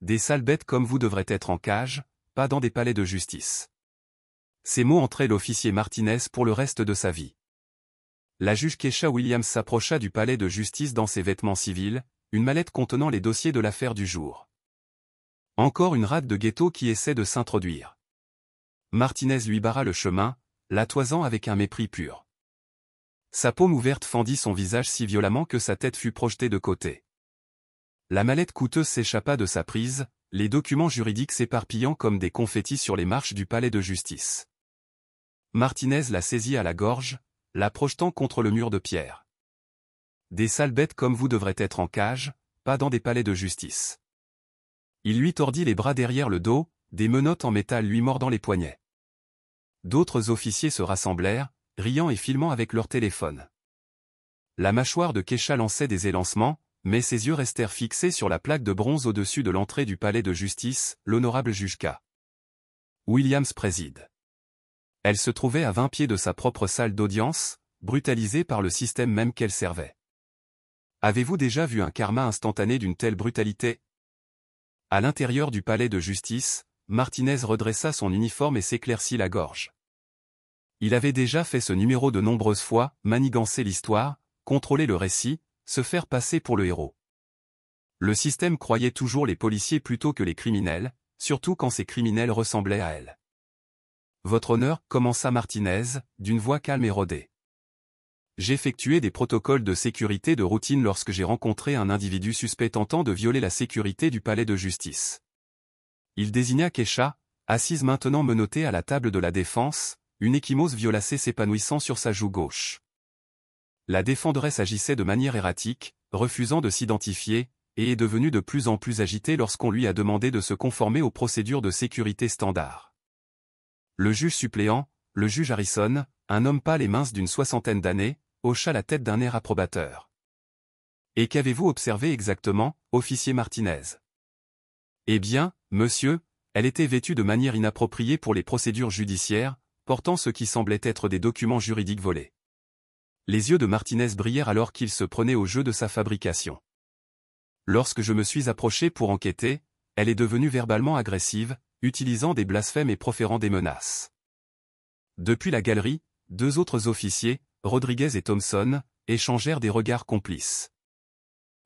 des sales bêtes comme vous devraient être en cage, pas dans des palais de justice. Ces mots entraient l'officier Martinez pour le reste de sa vie. La juge Keisha Williams s'approcha du palais de justice dans ses vêtements civils, une mallette contenant les dossiers de l'affaire du jour. Encore une rate de ghetto qui essaie de s'introduire. Martinez lui barra le chemin, la toisant avec un mépris pur. Sa paume ouverte fendit son visage si violemment que sa tête fut projetée de côté. La mallette coûteuse s'échappa de sa prise, les documents juridiques s'éparpillant comme des confettis sur les marches du palais de justice. Martinez la saisit à la gorge, la projetant contre le mur de pierre. Des sales bêtes comme vous devraient être en cage, pas dans des palais de justice. Il lui tordit les bras derrière le dos, des menottes en métal lui mordant les poignets. D'autres officiers se rassemblèrent, riant et filmant avec leur téléphone. La mâchoire de Keisha lançait des élancements, mais ses yeux restèrent fixés sur la plaque de bronze au-dessus de l'entrée du palais de justice, l'honorable juge K. Williams préside. Elle se trouvait à 20 pieds de sa propre salle d'audience, brutalisée par le système même qu'elle servait. Avez-vous déjà vu un karma instantané d'une telle brutalité? À l'intérieur du palais de justice, Martinez redressa son uniforme et s'éclaircit la gorge. Il avait déjà fait ce numéro de nombreuses fois, manigancer l'histoire, contrôler le récit, se faire passer pour le héros. Le système croyait toujours les policiers plutôt que les criminels, surtout quand ces criminels ressemblaient à elle. Votre honneur, commença Martinez, d'une voix calme et rodée. J'effectuais des protocoles de sécurité de routine lorsque j'ai rencontré un individu suspect tentant de violer la sécurité du palais de justice. Il désigna Keisha, assise maintenant menottée à la table de la défense, une ecchymose violacée s'épanouissant sur sa joue gauche. La défenderesse agissait de manière erratique, refusant de s'identifier, et est devenue de plus en plus agitée lorsqu'on lui a demandé de se conformer aux procédures de sécurité standard. Le juge suppléant, le juge Harrison, un homme pâle et mince d'une 60aine d'années, hocha la tête d'un air approbateur. Et qu'avez-vous observé exactement, officier Martinez? Eh bien, monsieur, elle était vêtue de manière inappropriée pour les procédures judiciaires, portant ce qui semblait être des documents juridiques volés. Les yeux de Martinez brillèrent alors qu'il se prenait au jeu de sa fabrication. Lorsque je me suis approché pour enquêter, elle est devenue verbalement agressive, utilisant des blasphèmes et proférant des menaces. Depuis la galerie, deux autres officiers, Rodriguez et Thompson, échangèrent des regards complices.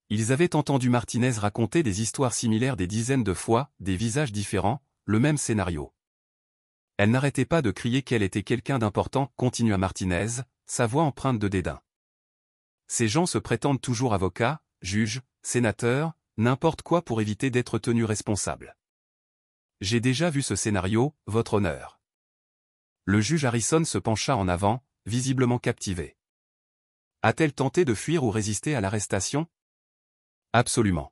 Ils avaient entendu Martinez raconter des histoires similaires des dizaines de fois, des visages différents, le même scénario. Elle n'arrêtait pas de crier qu'elle était quelqu'un d'important, continua Martinez, sa voix empreinte de dédain. Ces gens se prétendent toujours avocats, juges, sénateurs, n'importe quoi pour éviter d'être tenus responsables. J'ai déjà vu ce scénario, votre honneur. Le juge Harrison se pencha en avant, visiblement captivé. A-t-elle tenté de fuir ou résister à l'arrestation? Absolument.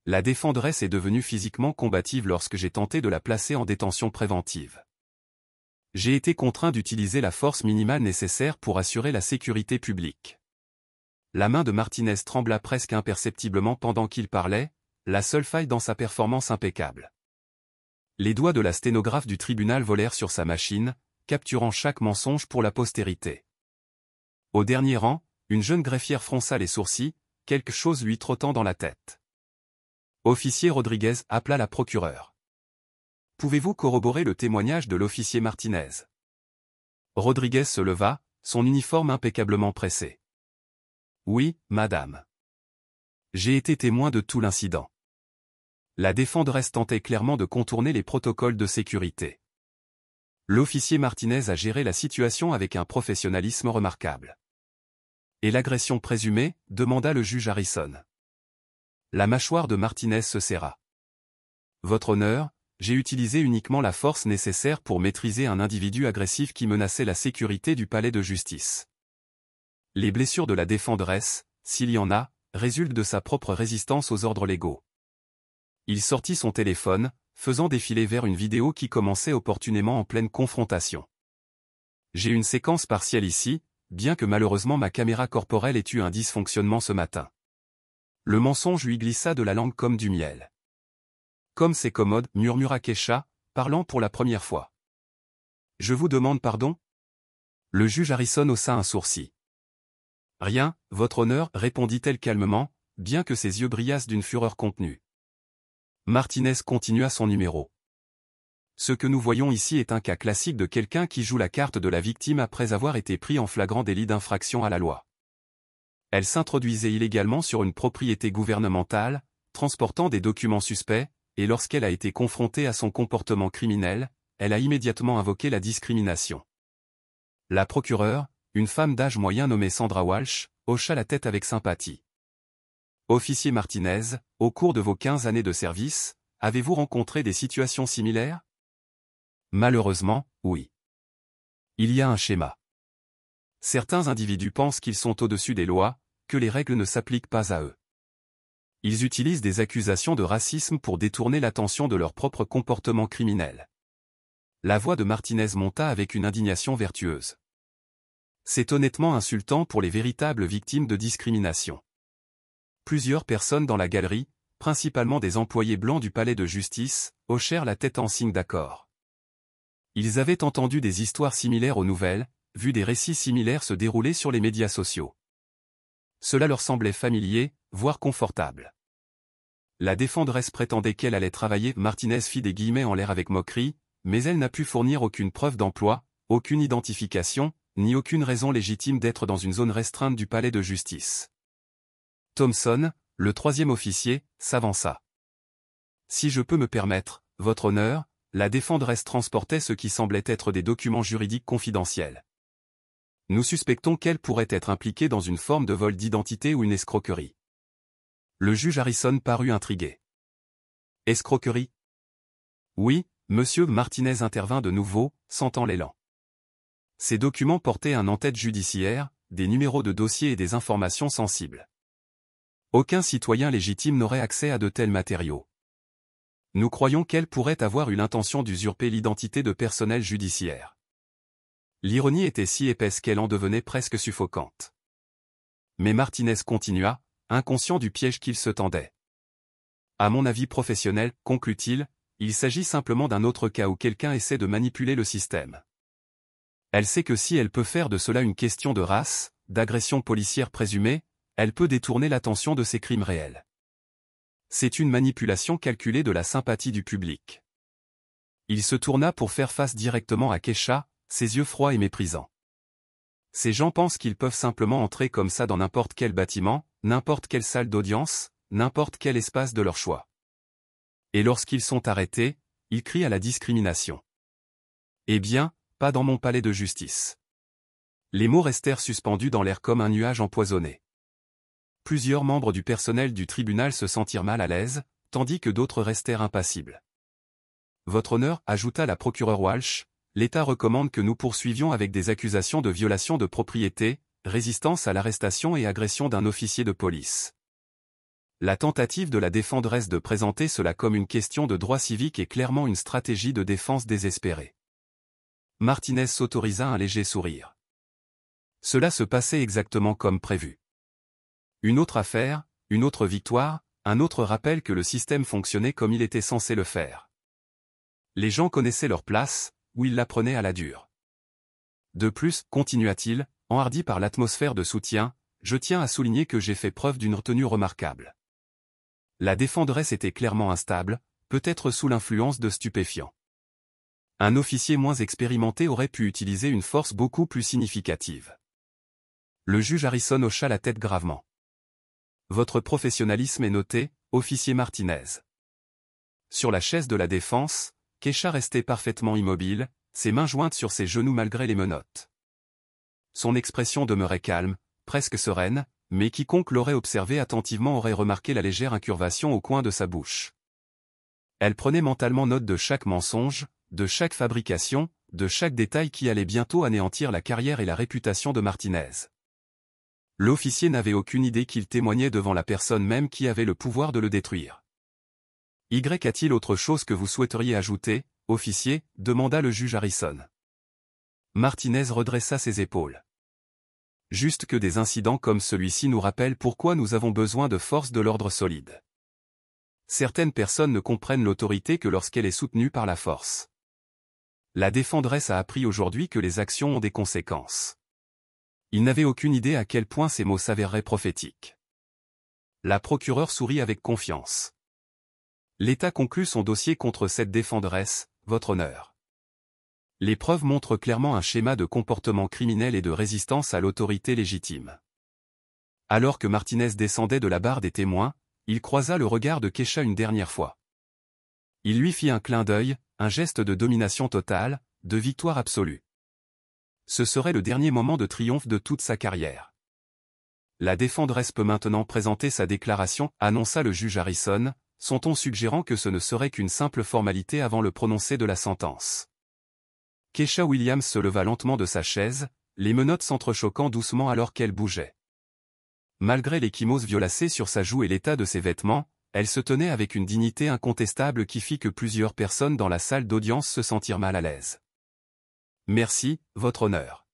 La défenderesse est devenue physiquement combative lorsque j'ai tenté de la placer en détention préventive. J'ai été contraint d'utiliser la force minimale nécessaire pour assurer la sécurité publique. La main de Martinez trembla presque imperceptiblement pendant qu'il parlait, la seule faille dans sa performance impeccable. Les doigts de la sténographe du tribunal volèrent sur sa machine, capturant chaque mensonge pour la postérité. Au dernier rang, une jeune greffière fronça les sourcils, quelque chose lui trottant dans la tête. Officier Rodriguez appela la procureure. Pouvez-vous corroborer le témoignage de l'officier Martinez? Rodriguez se leva, son uniforme impeccablement pressé. Oui, madame. J'ai été témoin de tout l'incident. La défenderesse tentait clairement de contourner les protocoles de sécurité. L'officier Martinez a géré la situation avec un professionnalisme remarquable. Et l'agression présumée, demanda le juge Harrison. La mâchoire de Martinez se serra. Votre honneur, j'ai utilisé uniquement la force nécessaire pour maîtriser un individu agressif qui menaçait la sécurité du palais de justice. Les blessures de la défenderesse, s'il y en a, résultent de sa propre résistance aux ordres légaux. Il sortit son téléphone, faisant défiler vers une vidéo qui commençait opportunément en pleine confrontation. J'ai une séquence partielle ici, bien que malheureusement ma caméra corporelle ait eu un dysfonctionnement ce matin. Le mensonge lui glissa de la langue comme du miel. Comme c'est commode, murmura Keisha, parlant pour la première fois. Je vous demande pardon? Le juge Harrison haussa un sourcil. Rien, votre honneur, répondit-elle calmement, bien que ses yeux brillassent d'une fureur contenue. Martinez continua son numéro. Ce que nous voyons ici est un cas classique de quelqu'un qui joue la carte de la victime après avoir été pris en flagrant délit d'infraction à la loi. Elle s'introduisait illégalement sur une propriété gouvernementale, transportant des documents suspects, et lorsqu'elle a été confrontée à son comportement criminel, elle a immédiatement invoqué la discrimination. La procureure, une femme d'âge moyen nommée Sandra Walsh, hocha la tête avec sympathie. Officier Martinez, au cours de vos 15 années de service, avez-vous rencontré des situations similaires? Malheureusement, oui. Il y a un schéma. Certains individus pensent qu'ils sont au-dessus des lois, que les règles ne s'appliquent pas à eux. Ils utilisent des accusations de racisme pour détourner l'attention de leur propre comportement criminel. La voix de Martinez monta avec une indignation vertueuse. C'est honnêtement insultant pour les véritables victimes de discrimination. Plusieurs personnes dans la galerie, principalement des employés blancs du palais de justice, hochèrent la tête en signe d'accord. Ils avaient entendu des histoires similaires aux nouvelles, vu des récits similaires se dérouler sur les médias sociaux. Cela leur semblait familier, voire confortable. La défenderesse prétendait qu'elle allait travailler. Martinez fit des guillemets en l'air avec moquerie, mais elle n'a pu fournir aucune preuve d'emploi, aucune identification, ni aucune raison légitime d'être dans une zone restreinte du palais de justice. Thompson, le troisième officier, s'avança. Si je peux me permettre, votre honneur, la défenderesse transportait ce qui semblait être des documents juridiques confidentiels. Nous suspectons qu'elle pourrait être impliquée dans une forme de vol d'identité ou une escroquerie. Le juge Harrison parut intrigué. Escroquerie? Oui, monsieur Martinez intervint de nouveau, sentant l'élan. Ces documents portaient un en-tête judiciaire, des numéros de dossier et des informations sensibles. Aucun citoyen légitime n'aurait accès à de tels matériaux. Nous croyons qu'elle pourrait avoir eu l'intention d'usurper l'identité de personnel judiciaire. L'ironie était si épaisse qu'elle en devenait presque suffocante. Mais Martinez continua, inconscient du piège qu'il se tendait. À mon avis professionnel, conclut-il, il s'agit simplement d'un autre cas où quelqu'un essaie de manipuler le système. Elle sait que si elle peut faire de cela une question de race, d'agression policière présumée, elle peut détourner l'attention de ses crimes réels. C'est une manipulation calculée de la sympathie du public. Il se tourna pour faire face directement à Keisha, ses yeux froids et méprisants. Ces gens pensent qu'ils peuvent simplement entrer comme ça dans n'importe quel bâtiment, n'importe quelle salle d'audience, n'importe quel espace de leur choix. Et lorsqu'ils sont arrêtés, ils crient à la discrimination. Eh bien, pas dans mon palais de justice. Les mots restèrent suspendus dans l'air comme un nuage empoisonné. Plusieurs membres du personnel du tribunal se sentirent mal à l'aise, tandis que d'autres restèrent impassibles. Votre honneur, ajouta la procureure Walsh, l'État recommande que nous poursuivions avec des accusations de violation de propriété, résistance à l'arrestation et agression d'un officier de police. La tentative de la défenderesse de présenter cela comme une question de droit civique est clairement une stratégie de défense désespérée. Martinez s'autorisa un léger sourire. Cela se passait exactement comme prévu. Une autre affaire, une autre victoire, un autre rappel que le système fonctionnait comme il était censé le faire. Les gens connaissaient leur place, où ils la prenaient à la dure. De plus, continua-t-il, enhardi par l'atmosphère de soutien, je tiens à souligner que j'ai fait preuve d'une retenue remarquable. La défenderesse était clairement instable, peut-être sous l'influence de stupéfiants. Un officier moins expérimenté aurait pu utiliser une force beaucoup plus significative. Le juge Harrison hocha la tête gravement. Votre professionnalisme est noté, officier Martinez. Sur la chaise de la défense, Keisha restait parfaitement immobile, ses mains jointes sur ses genoux malgré les menottes. Son expression demeurait calme, presque sereine, mais quiconque l'aurait observée attentivement aurait remarqué la légère incurvation au coin de sa bouche. Elle prenait mentalement note de chaque mensonge, de chaque fabrication, de chaque détail qui allait bientôt anéantir la carrière et la réputation de Martinez. L'officier n'avait aucune idée qu'il témoignait devant la personne même qui avait le pouvoir de le détruire. Y a-t-il autre chose que vous souhaiteriez ajouter, officier, demanda le juge Harrison. Martinez redressa ses épaules. Juste que des incidents comme celui-ci nous rappellent pourquoi nous avons besoin de forces de l'ordre solides. Certaines personnes ne comprennent l'autorité que lorsqu'elle est soutenue par la force. La défenderesse a appris aujourd'hui que les actions ont des conséquences. Il n'avait aucune idée à quel point ces mots s'avéreraient prophétiques. La procureure sourit avec confiance. L'État conclut son dossier contre cette défenderesse, votre honneur. Les preuves montrent clairement un schéma de comportement criminel et de résistance à l'autorité légitime. Alors que Martinez descendait de la barre des témoins, il croisa le regard de Kesha une dernière fois. Il lui fit un clin d'œil, un geste de domination totale, de victoire absolue. Ce serait le dernier moment de triomphe de toute sa carrière. La défenderesse peut maintenant présenter sa déclaration, annonça le juge Harrison, son ton suggérant que ce ne serait qu'une simple formalité avant le prononcé de la sentence. Kesha Williams se leva lentement de sa chaise, les menottes s'entrechoquant doucement alors qu'elle bougeait. Malgré l'échymose violacée sur sa joue et l'état de ses vêtements, elle se tenait avec une dignité incontestable qui fit que plusieurs personnes dans la salle d'audience se sentirent mal à l'aise. « Merci, votre honneur. »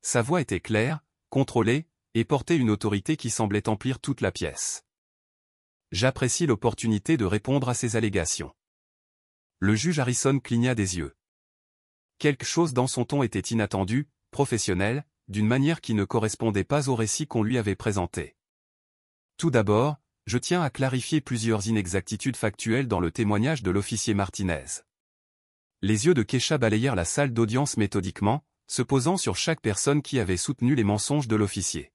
Sa voix était claire, contrôlée, et portait une autorité qui semblait emplir toute la pièce. J'apprécie l'opportunité de répondre à ces allégations. Le juge Harrison cligna des yeux. Quelque chose dans son ton était inattendu, professionnel, d'une manière qui ne correspondait pas au récit qu'on lui avait présenté. Tout d'abord, je tiens à clarifier plusieurs inexactitudes factuelles dans le témoignage de l'officier Martinez. Les yeux de Kesha balayèrent la salle d'audience méthodiquement, se posant sur chaque personne qui avait soutenu les mensonges de l'officier.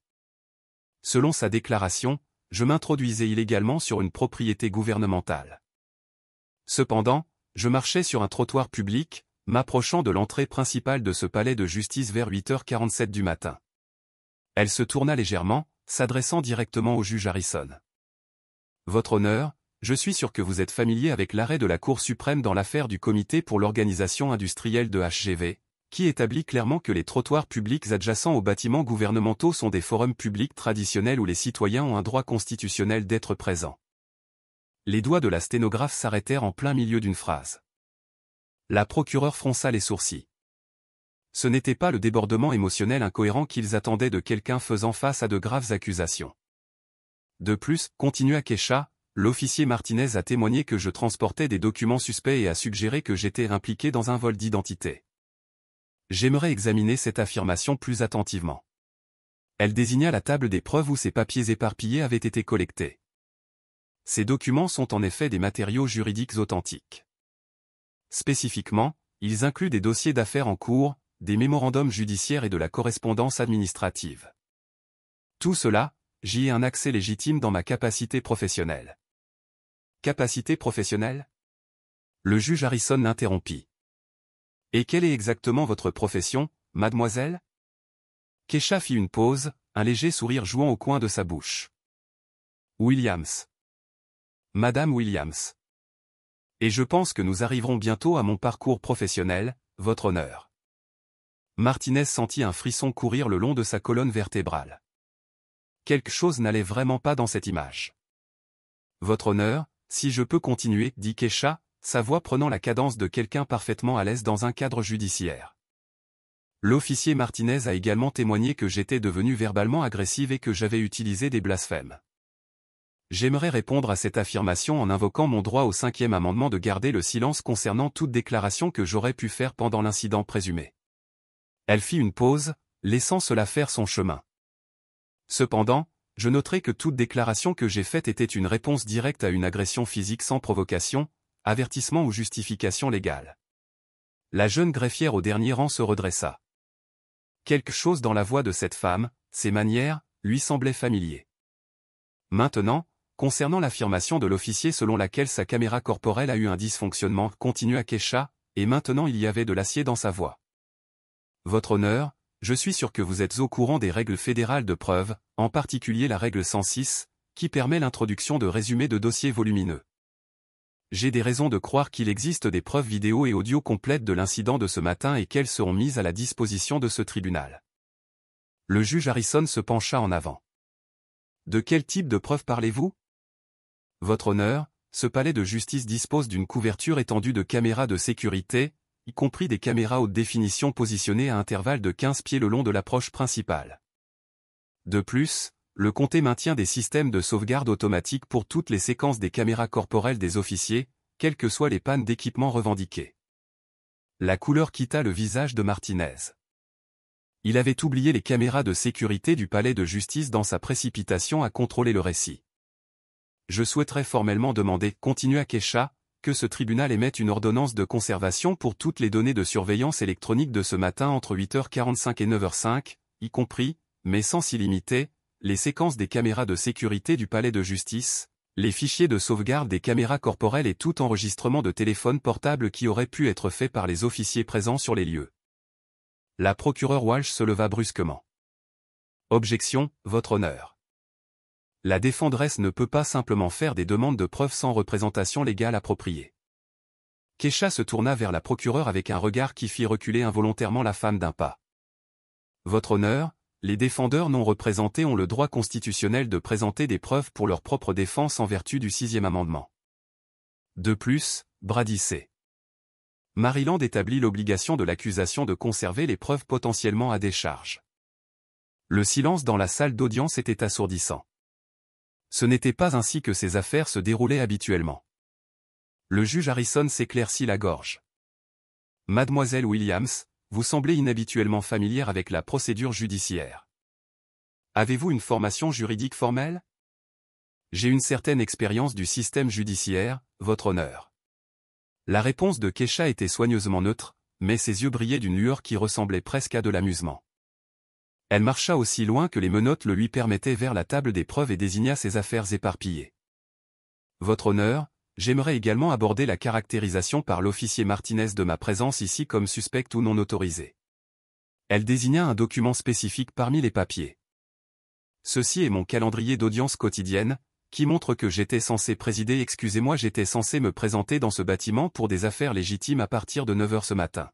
Selon sa déclaration, je m'introduisais illégalement sur une propriété gouvernementale. Cependant, je marchais sur un trottoir public, m'approchant de l'entrée principale de ce palais de justice vers 8h47 du matin. Elle se tourna légèrement, s'adressant directement au juge Harrison. « Votre honneur, je suis sûr que vous êtes familier avec l'arrêt de la Cour suprême dans l'affaire du Comité pour l'organisation industrielle de HGV, qui établit clairement que les trottoirs publics adjacents aux bâtiments gouvernementaux sont des forums publics traditionnels où les citoyens ont un droit constitutionnel d'être présents. » Les doigts de la sténographe s'arrêtèrent en plein milieu d'une phrase. La procureure fronça les sourcils. Ce n'était pas le débordement émotionnel incohérent qu'ils attendaient de quelqu'un faisant face à de graves accusations. De plus, continua Kesha, l'officier Martinez a témoigné que je transportais des documents suspects et a suggéré que j'étais impliqué dans un vol d'identité. J'aimerais examiner cette affirmation plus attentivement. Elle désigna la table des preuves où ces papiers éparpillés avaient été collectés. Ces documents sont en effet des matériaux juridiques authentiques. Spécifiquement, ils incluent des dossiers d'affaires en cours, des mémorandums judiciaires et de la correspondance administrative. Tout cela, j'y ai un accès légitime dans ma capacité professionnelle. Capacité professionnelle ? Le juge Harrison l'interrompit. Et quelle est exactement votre profession, mademoiselle ? Kesha fit une pause, un léger sourire jouant au coin de sa bouche. Williams. Madame Williams. Et je pense que nous arriverons bientôt à mon parcours professionnel, votre honneur. Martinez sentit un frisson courir le long de sa colonne vertébrale. Quelque chose n'allait vraiment pas dans cette image. Votre honneur, si je peux continuer, dit Kesha, sa voix prenant la cadence de quelqu'un parfaitement à l'aise dans un cadre judiciaire. L'officier Martinez a également témoigné que j'étais devenu verbalement agressive et que j'avais utilisé des blasphèmes. J'aimerais répondre à cette affirmation en invoquant mon droit au 5e amendement de garder le silence concernant toute déclaration que j'aurais pu faire pendant l'incident présumé. Elle fit une pause, laissant cela faire son chemin. Cependant, je noterai que toute déclaration que j'ai faite était une réponse directe à une agression physique sans provocation, avertissement ou justification légale. La jeune greffière au dernier rang se redressa. Quelque chose dans la voix de cette femme, ses manières, lui semblait familier. Maintenant, concernant l'affirmation de l'officier selon laquelle sa caméra corporelle a eu un dysfonctionnement, continua Kesha, et maintenant il y avait de l'acier dans sa voix. Votre honneur, je suis sûr que vous êtes au courant des règles fédérales de preuve, en particulier la règle 106, qui permet l'introduction de résumés de dossiers volumineux. J'ai des raisons de croire qu'il existe des preuves vidéo et audio complètes de l'incident de ce matin et qu'elles seront mises à la disposition de ce tribunal. Le juge Harrison se pencha en avant. De quel type de preuves parlez-vous ? Votre honneur, ce palais de justice dispose d'une couverture étendue de caméras de sécurité, y compris des caméras haute définition positionnées à intervalles de 15 pieds le long de l'approche principale. De plus, le comté maintient des systèmes de sauvegarde automatique pour toutes les séquences des caméras corporelles des officiers, quelles que soient les pannes d'équipement revendiquées. La couleur quitta le visage de Martinez. Il avait oublié les caméras de sécurité du palais de justice dans sa précipitation à contrôler le récit. je souhaiterais formellement demander, continua Kesha, que ce tribunal émette une ordonnance de conservation pour toutes les données de surveillance électronique de ce matin entre 8h45 et 9h05, y compris, mais sans illimité, les séquences des caméras de sécurité du palais de justice, les fichiers de sauvegarde des caméras corporelles et tout enregistrement de téléphone portable qui aurait pu être fait par les officiers présents sur les lieux. La procureure Walsh se leva brusquement. Objection, Votre Honneur. La défenderesse ne peut pas simplement faire des demandes de preuves sans représentation légale appropriée. Kesha se tourna vers la procureure avec un regard qui fit reculer involontairement la femme d'un pas. Votre Honneur, les défendeurs non représentés ont le droit constitutionnel de présenter des preuves pour leur propre défense en vertu du 6e amendement. De plus, Brady C. Maryland établit l'obligation de l'accusation de conserver les preuves potentiellement à décharge. Le silence dans la salle d'audience était assourdissant. Ce n'était pas ainsi que ces affaires se déroulaient habituellement. Le juge Harrison s'éclaircit la gorge. Mademoiselle Williams, vous semblez inhabituellement familière avec la procédure judiciaire. Avez-vous une formation juridique formelle? J'ai une certaine expérience du système judiciaire, Votre Honneur. La réponse de Kesha était soigneusement neutre, mais ses yeux brillaient d'une lueur qui ressemblait presque à de l'amusement. Elle marcha aussi loin que les menottes le lui permettaient vers la table des preuves et désigna ses affaires éparpillées. Votre Honneur, j'aimerais également aborder la caractérisation par l'officier Martinez de ma présence ici comme suspecte ou non autorisée. Elle désigna un document spécifique parmi les papiers. Ceci est mon calendrier d'audience quotidienne, qui montre que j'étais censé présider. Excusez-moi, j'étais censé me présenter dans ce bâtiment pour des affaires légitimes à partir de 9h ce matin.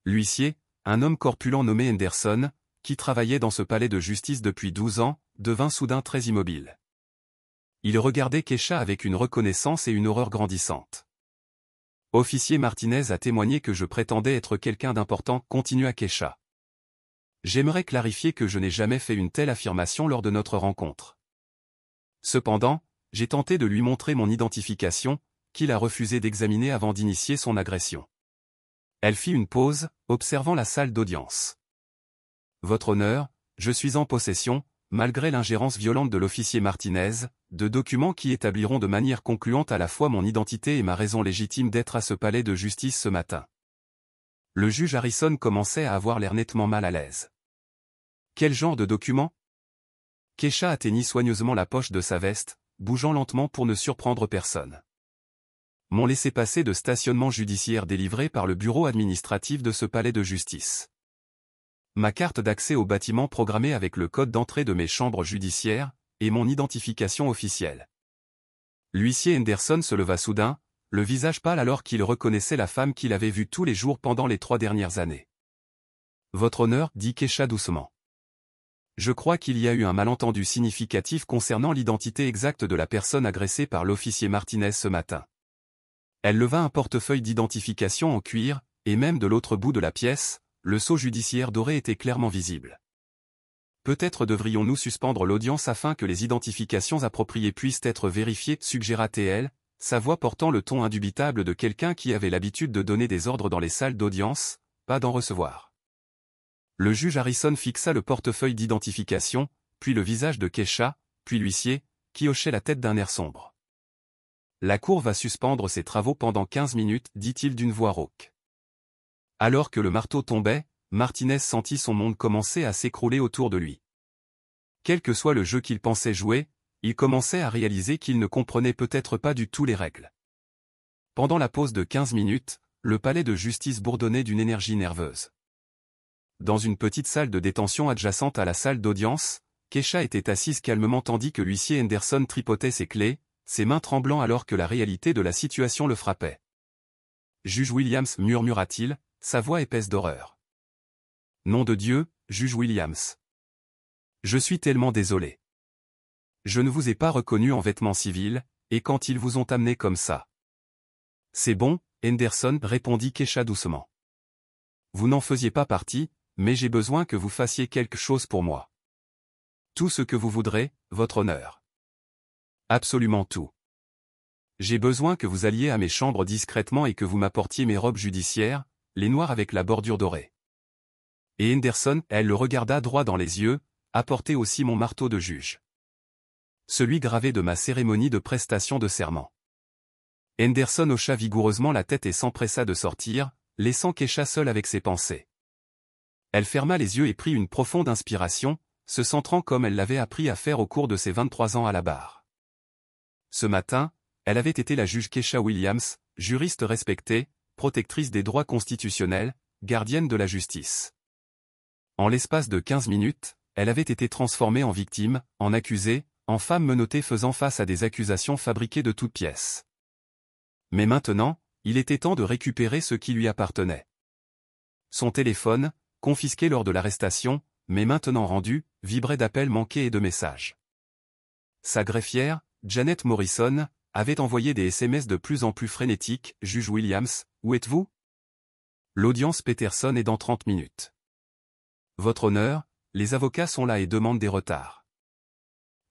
L'huissier, un homme corpulent nommé Henderson, qui travaillait dans ce palais de justice depuis 12 ans, devint soudain très immobile. Il regardait Kesha avec une reconnaissance et une horreur grandissantes. Officier Martinez a témoigné que je prétendais être quelqu'un d'important, continua Kesha. J'aimerais clarifier que je n'ai jamais fait une telle affirmation lors de notre rencontre. Cependant, j'ai tenté de lui montrer mon identification, qu'il a refusé d'examiner avant d'initier son agression. Elle fit une pause, observant la salle d'audience. Votre Honneur, je suis en possession, malgré l'ingérence violente de l'officier Martinez, de documents qui établiront de manière concluante à la fois mon identité et ma raison légitime d'être à ce palais de justice ce matin. Le juge Harrison commençait à avoir l'air nettement mal à l'aise. Quel genre de documents? Kesha atteignit soigneusement la poche de sa veste, bougeant lentement pour ne surprendre personne. Mon laissez-passer de stationnement judiciaire délivré par le bureau administratif de ce palais de justice. Ma carte d'accès au bâtiment programmée avec le code d'entrée de mes chambres judiciaires, et mon identification officielle. L'huissier Henderson se leva soudain, le visage pâle alors qu'il reconnaissait la femme qu'il avait vue tous les jours pendant les 3 dernières années. Votre Honneur, dit Kesha doucement. Je crois qu'il y a eu un malentendu significatif concernant l'identité exacte de la personne agressée par l'officier Martinez ce matin. Elle leva un portefeuille d'identification en cuir, et même de l'autre bout de la pièce, le sceau judiciaire doré était clairement visible. Peut-être devrions-nous suspendre l'audience afin que les identifications appropriées puissent être vérifiées, suggéra-t-elle, sa voix portant le ton indubitable de quelqu'un qui avait l'habitude de donner des ordres dans les salles d'audience, pas d'en recevoir. Le juge Harrison fixa le portefeuille d'identification, puis le visage de Kesha, puis l'huissier, qui hochait la tête d'un air sombre. La cour va suspendre ses travaux pendant 15 minutes, dit-il d'une voix rauque. Alors que le marteau tombait, Martinez sentit son monde commencer à s'écrouler autour de lui. Quel que soit le jeu qu'il pensait jouer, il commençait à réaliser qu'il ne comprenait peut-être pas du tout les règles. Pendant la pause de 15 minutes, le palais de justice bourdonnait d'une énergie nerveuse. Dans une petite salle de détention adjacente à la salle d'audience, Kesha était assise calmement tandis que l'huissier Henderson tripotait ses clés, ses mains tremblant alors que la réalité de la situation le frappait. Juge Williams, murmura-t-il, sa voix épaisse d'horreur. Nom de Dieu, juge Williams. Je suis tellement désolé. Je ne vous ai pas reconnu en vêtements civils, et quand ils vous ont amené comme ça. C'est bon, Henderson, répondit Kesha doucement. Vous n'en faisiez pas partie, mais j'ai besoin que vous fassiez quelque chose pour moi. Tout ce que vous voudrez, Votre Honneur. Absolument tout. J'ai besoin que vous alliez à mes chambres discrètement et que vous m'apportiez mes robes judiciaires, les noires avec la bordure dorée. Et Henderson, elle le regarda droit dans les yeux, apportez aussi mon marteau de juge. Celui gravé de ma cérémonie de prestation de serment. Henderson hocha vigoureusement la tête et s'empressa de sortir, laissant Keisha seule avec ses pensées. Elle ferma les yeux et prit une profonde inspiration, se centrant comme elle l'avait appris à faire au cours de ses 23 ans à la barre. Ce matin, elle avait été la juge Keisha Williams, juriste respectée, protectrice des droits constitutionnels, gardienne de la justice. En l'espace de 15 minutes, elle avait été transformée en victime, en accusée, en femme menottée faisant face à des accusations fabriquées de toutes pièces. Mais maintenant, il était temps de récupérer ce qui lui appartenait. Son téléphone, confisqué lors de l'arrestation, mais maintenant rendu, vibrait d'appels manqués et de messages. Sa greffière, Janet Morrison, avait envoyé des SMS de plus en plus frénétiques. « Juge Williams, où êtes-vous ? L'audience Peterson est dans 30 minutes. Votre honneur, les avocats sont là et demandent des retards.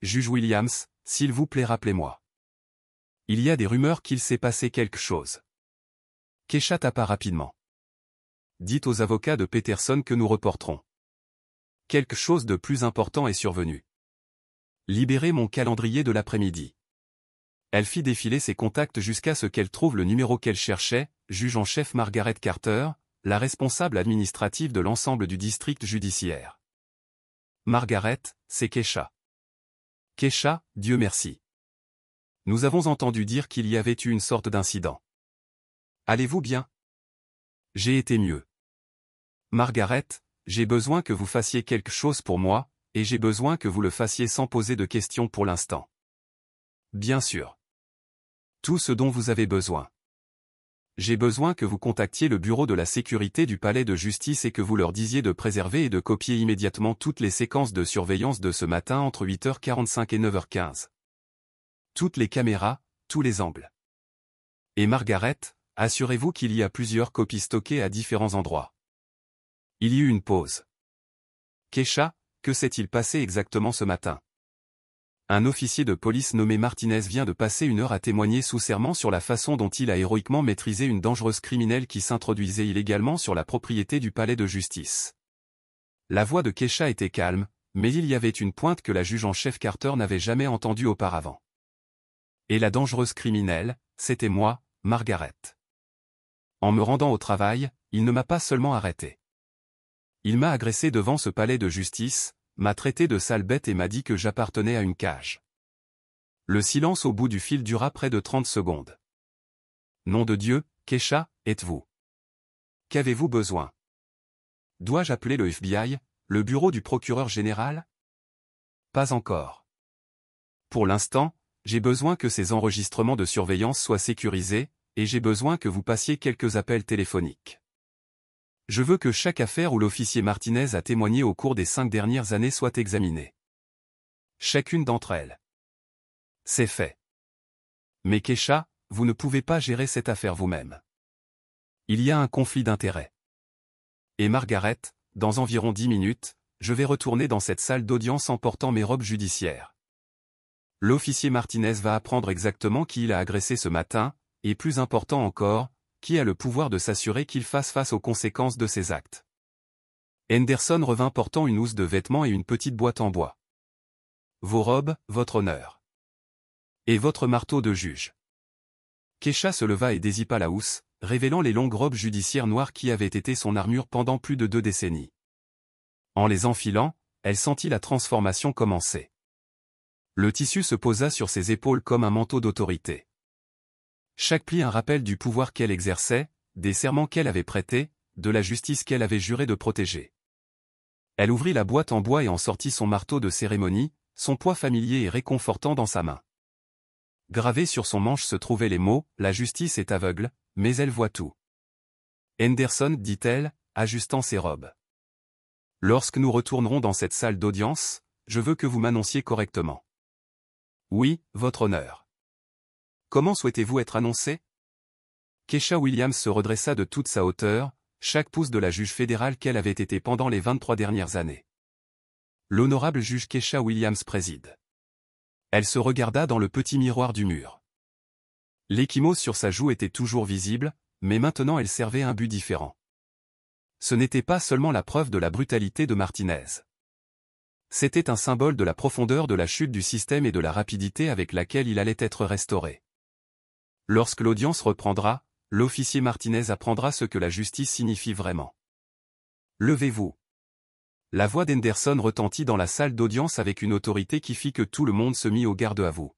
Juge Williams, s'il vous plaît rappelez-moi. Il y a des rumeurs qu'il s'est passé quelque chose. » Keisha tapa rapidement. Dites aux avocats de Peterson que nous reporterons. Quelque chose de plus important est survenu. Libérez mon calendrier de l'après-midi. Elle fit défiler ses contacts jusqu'à ce qu'elle trouve le numéro qu'elle cherchait, juge en chef Margaret Carter, la responsable administrative de l'ensemble du district judiciaire. Margaret, c'est Keisha. Keisha, Dieu merci. Nous avons entendu dire qu'il y avait eu une sorte d'incident. Allez-vous bien? J'ai été mieux. Margaret, j'ai besoin que vous fassiez quelque chose pour moi, et j'ai besoin que vous le fassiez sans poser de questions pour l'instant. Bien sûr. Tout ce dont vous avez besoin. J'ai besoin que vous contactiez le bureau de la sécurité du palais de justice et que vous leur disiez de préserver et de copier immédiatement toutes les séquences de surveillance de ce matin entre 8h45 et 9h15. Toutes les caméras, tous les angles. Et Margaret, assurez-vous qu'il y a plusieurs copies stockées à différents endroits. Il y eut une pause. Keisha, que s'est-il passé exactement ce matin? Un officier de police nommé Martinez vient de passer une heure à témoigner sous serment sur la façon dont il a héroïquement maîtrisé une dangereuse criminelle qui s'introduisait illégalement sur la propriété du palais de justice. La voix de Keisha était calme, mais il y avait une pointe que la juge en chef Carter n'avait jamais entendue auparavant. Et la dangereuse criminelle, c'était moi, Margaret. En me rendant au travail, il ne m'a pas seulement arrêté. Il m'a agressé devant ce palais de justice, m'a traité de sale bête et m'a dit que j'appartenais à une cage. Le silence au bout du fil dura près de 30 secondes. Nom de Dieu, Keisha, êtes-vous? Qu'avez-vous besoin? Dois-je appeler le FBI, le bureau du procureur général? Pas encore. Pour l'instant, j'ai besoin que ces enregistrements de surveillance soient sécurisés, et j'ai besoin que vous passiez quelques appels téléphoniques. Je veux que chaque affaire où l'officier Martinez a témoigné au cours des 5 dernières années soit examinée. Chacune d'entre elles. C'est fait. Mais Keisha, vous ne pouvez pas gérer cette affaire vous-même. Il y a un conflit d'intérêts. Et Margaret, dans environ 10 minutes, je vais retourner dans cette salle d'audience en portant mes robes judiciaires. L'officier Martinez va apprendre exactement qui il a agressé ce matin, et plus important encore, qui a le pouvoir de s'assurer qu'il fasse face aux conséquences de ses actes. Henderson revint portant une housse de vêtements et une petite boîte en bois. Vos robes, votre honneur. Et votre marteau de juge. Keisha se leva et dézippa la housse, révélant les longues robes judiciaires noires qui avaient été son armure pendant plus de 2 décennies. En les enfilant, elle sentit la transformation commencer. Le tissu se posa sur ses épaules comme un manteau d'autorité. Chaque pli un rappel du pouvoir qu'elle exerçait, des serments qu'elle avait prêtés, de la justice qu'elle avait juré de protéger. Elle ouvrit la boîte en bois et en sortit son marteau de cérémonie, son poids familier et réconfortant dans sa main. Gravés sur son manche se trouvaient les mots « La justice est aveugle, mais elle voit tout ». Henderson, dit-elle, ajustant ses robes. Lorsque nous retournerons dans cette salle d'audience, je veux que vous m'annonciez correctement. Oui, votre honneur. Comment souhaitez-vous être annoncé? Keisha Williams se redressa de toute sa hauteur, chaque pouce de la juge fédérale qu'elle avait été pendant les 23 dernières années. L'honorable juge Keisha Williams préside. Elle se regarda dans le petit miroir du mur. L'échymose sur sa joue était toujours visible, mais maintenant elle servait un but différent. Ce n'était pas seulement la preuve de la brutalité de Martinez. C'était un symbole de la profondeur de la chute du système et de la rapidité avec laquelle il allait être restauré. Lorsque l'audience reprendra, l'officier Martinez apprendra ce que la justice signifie vraiment. Levez-vous. La voix d'Henderson retentit dans la salle d'audience avec une autorité qui fit que tout le monde se mit au garde à vous.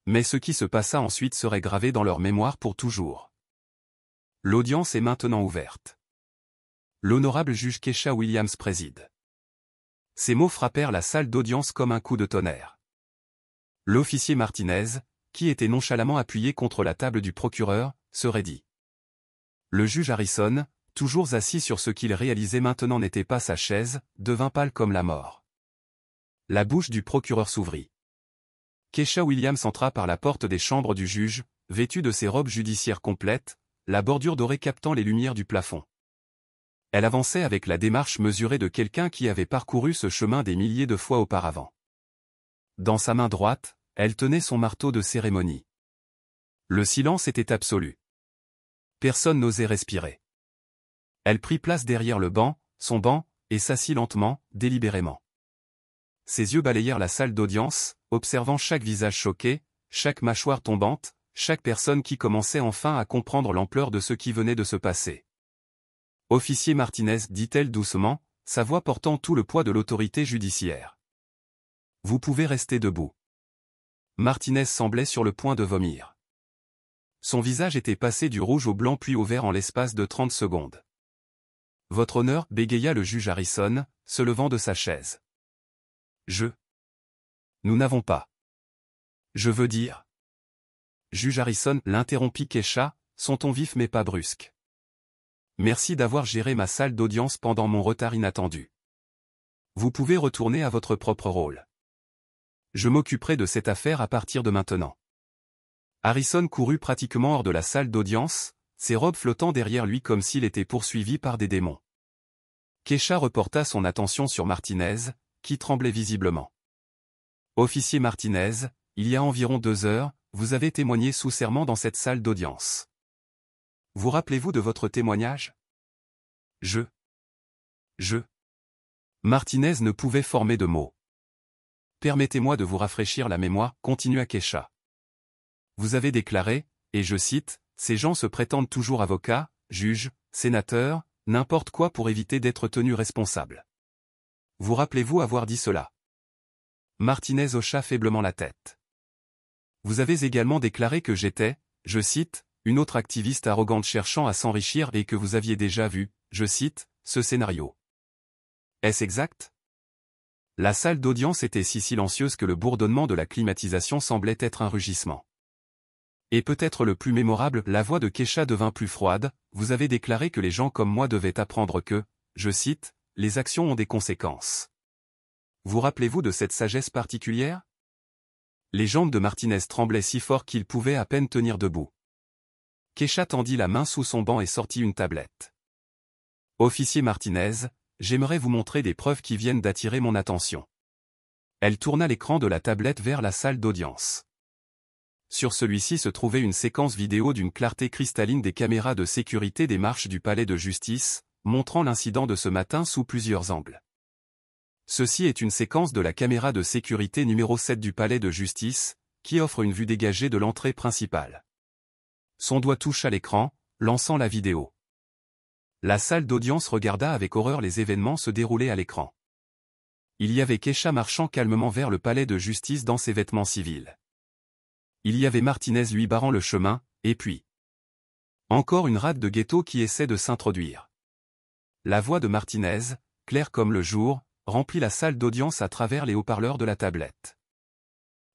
Mais ce qui se passa ensuite serait gravé dans leur mémoire pour toujours. L'audience est maintenant ouverte. L'honorable juge Keisha Williams préside. Ces mots frappèrent la salle d'audience comme un coup de tonnerre. L'officier Martinez, qui était nonchalamment appuyé contre la table du procureur, se raidit. Le juge Harrison, toujours assis sur ce qu'il réalisait maintenant n'était pas sa chaise, devint pâle comme la mort. La bouche du procureur s'ouvrit. Keisha Williams entra par la porte des chambres du juge, vêtue de ses robes judiciaires complètes, la bordure dorée captant les lumières du plafond. Elle avançait avec la démarche mesurée de quelqu'un qui avait parcouru ce chemin des milliers de fois auparavant. Dans sa main droite, elle tenait son marteau de cérémonie. Le silence était absolu. Personne n'osait respirer. Elle prit place derrière le banc, son banc, et s'assit lentement, délibérément. Ses yeux balayèrent la salle d'audience, observant chaque visage choqué, chaque mâchoire tombante, chaque personne qui commençait enfin à comprendre l'ampleur de ce qui venait de se passer. « Officier Martinez, dit-elle doucement, sa voix portant tout le poids de l'autorité judiciaire. Vous pouvez rester debout. » Martinez semblait sur le point de vomir. Son visage était passé du rouge au blanc puis au vert en l'espace de 30 secondes. « Votre honneur, bégaya le juge Harrison, se levant de sa chaise. Nous n'avons pas. Je veux dire. Juge Harrison l'interrompit Keisha, son ton vif mais pas brusque. Merci d'avoir géré ma salle d'audience pendant mon retard inattendu. Vous pouvez retourner à votre propre rôle. Je m'occuperai de cette affaire à partir de maintenant. Harrison courut pratiquement hors de la salle d'audience, ses robes flottant derrière lui comme s'il était poursuivi par des démons. Keisha reporta son attention sur Martinez, qui tremblait visiblement. Officier Martinez, il y a environ 2 heures, vous avez témoigné sous serment dans cette salle d'audience. Vous rappelez-vous de votre témoignage? Martinez ne pouvait former de mots. Permettez-moi de vous rafraîchir la mémoire, continua Keisha. Vous avez déclaré, et je cite, ces gens se prétendent toujours avocats, juges, sénateurs, n'importe quoi pour éviter d'être tenus responsables. Vous rappelez-vous avoir dit cela? Martinez hocha faiblement la tête. Vous avez également déclaré que j'étais, je cite, une autre activiste arrogante cherchant à s'enrichir et que vous aviez déjà vu, je cite, ce scénario. Est-ce exact? La salle d'audience était si silencieuse que le bourdonnement de la climatisation semblait être un rugissement. Et peut-être le plus mémorable, la voix de Keisha devint plus froide, vous avez déclaré que les gens comme moi devaient apprendre que, je cite, les actions ont des conséquences. Vous rappelez-vous de cette sagesse particulière? Les jambes de Martinez tremblaient si fort qu'il pouvait à peine tenir debout. Keisha tendit la main sous son banc et sortit une tablette. Officier Martinez, j'aimerais vous montrer des preuves qui viennent d'attirer mon attention. Elle tourna l'écran de la tablette vers la salle d'audience. Sur celui-ci se trouvait une séquence vidéo d'une clarté cristalline des caméras de sécurité des marches du palais de justice, montrant l'incident de ce matin sous plusieurs angles. Ceci est une séquence de la caméra de sécurité numéro 7 du palais de justice, qui offre une vue dégagée de l'entrée principale. Son doigt toucha l'écran, lançant la vidéo. La salle d'audience regarda avec horreur les événements se dérouler à l'écran. Il y avait Keisha marchant calmement vers le palais de justice dans ses vêtements civils. Il y avait Martinez lui barrant le chemin, et puis encore une rate de ghetto qui essaie de s'introduire. La voix de Martinez, claire comme le jour, remplit la salle d'audience à travers les haut-parleurs de la tablette.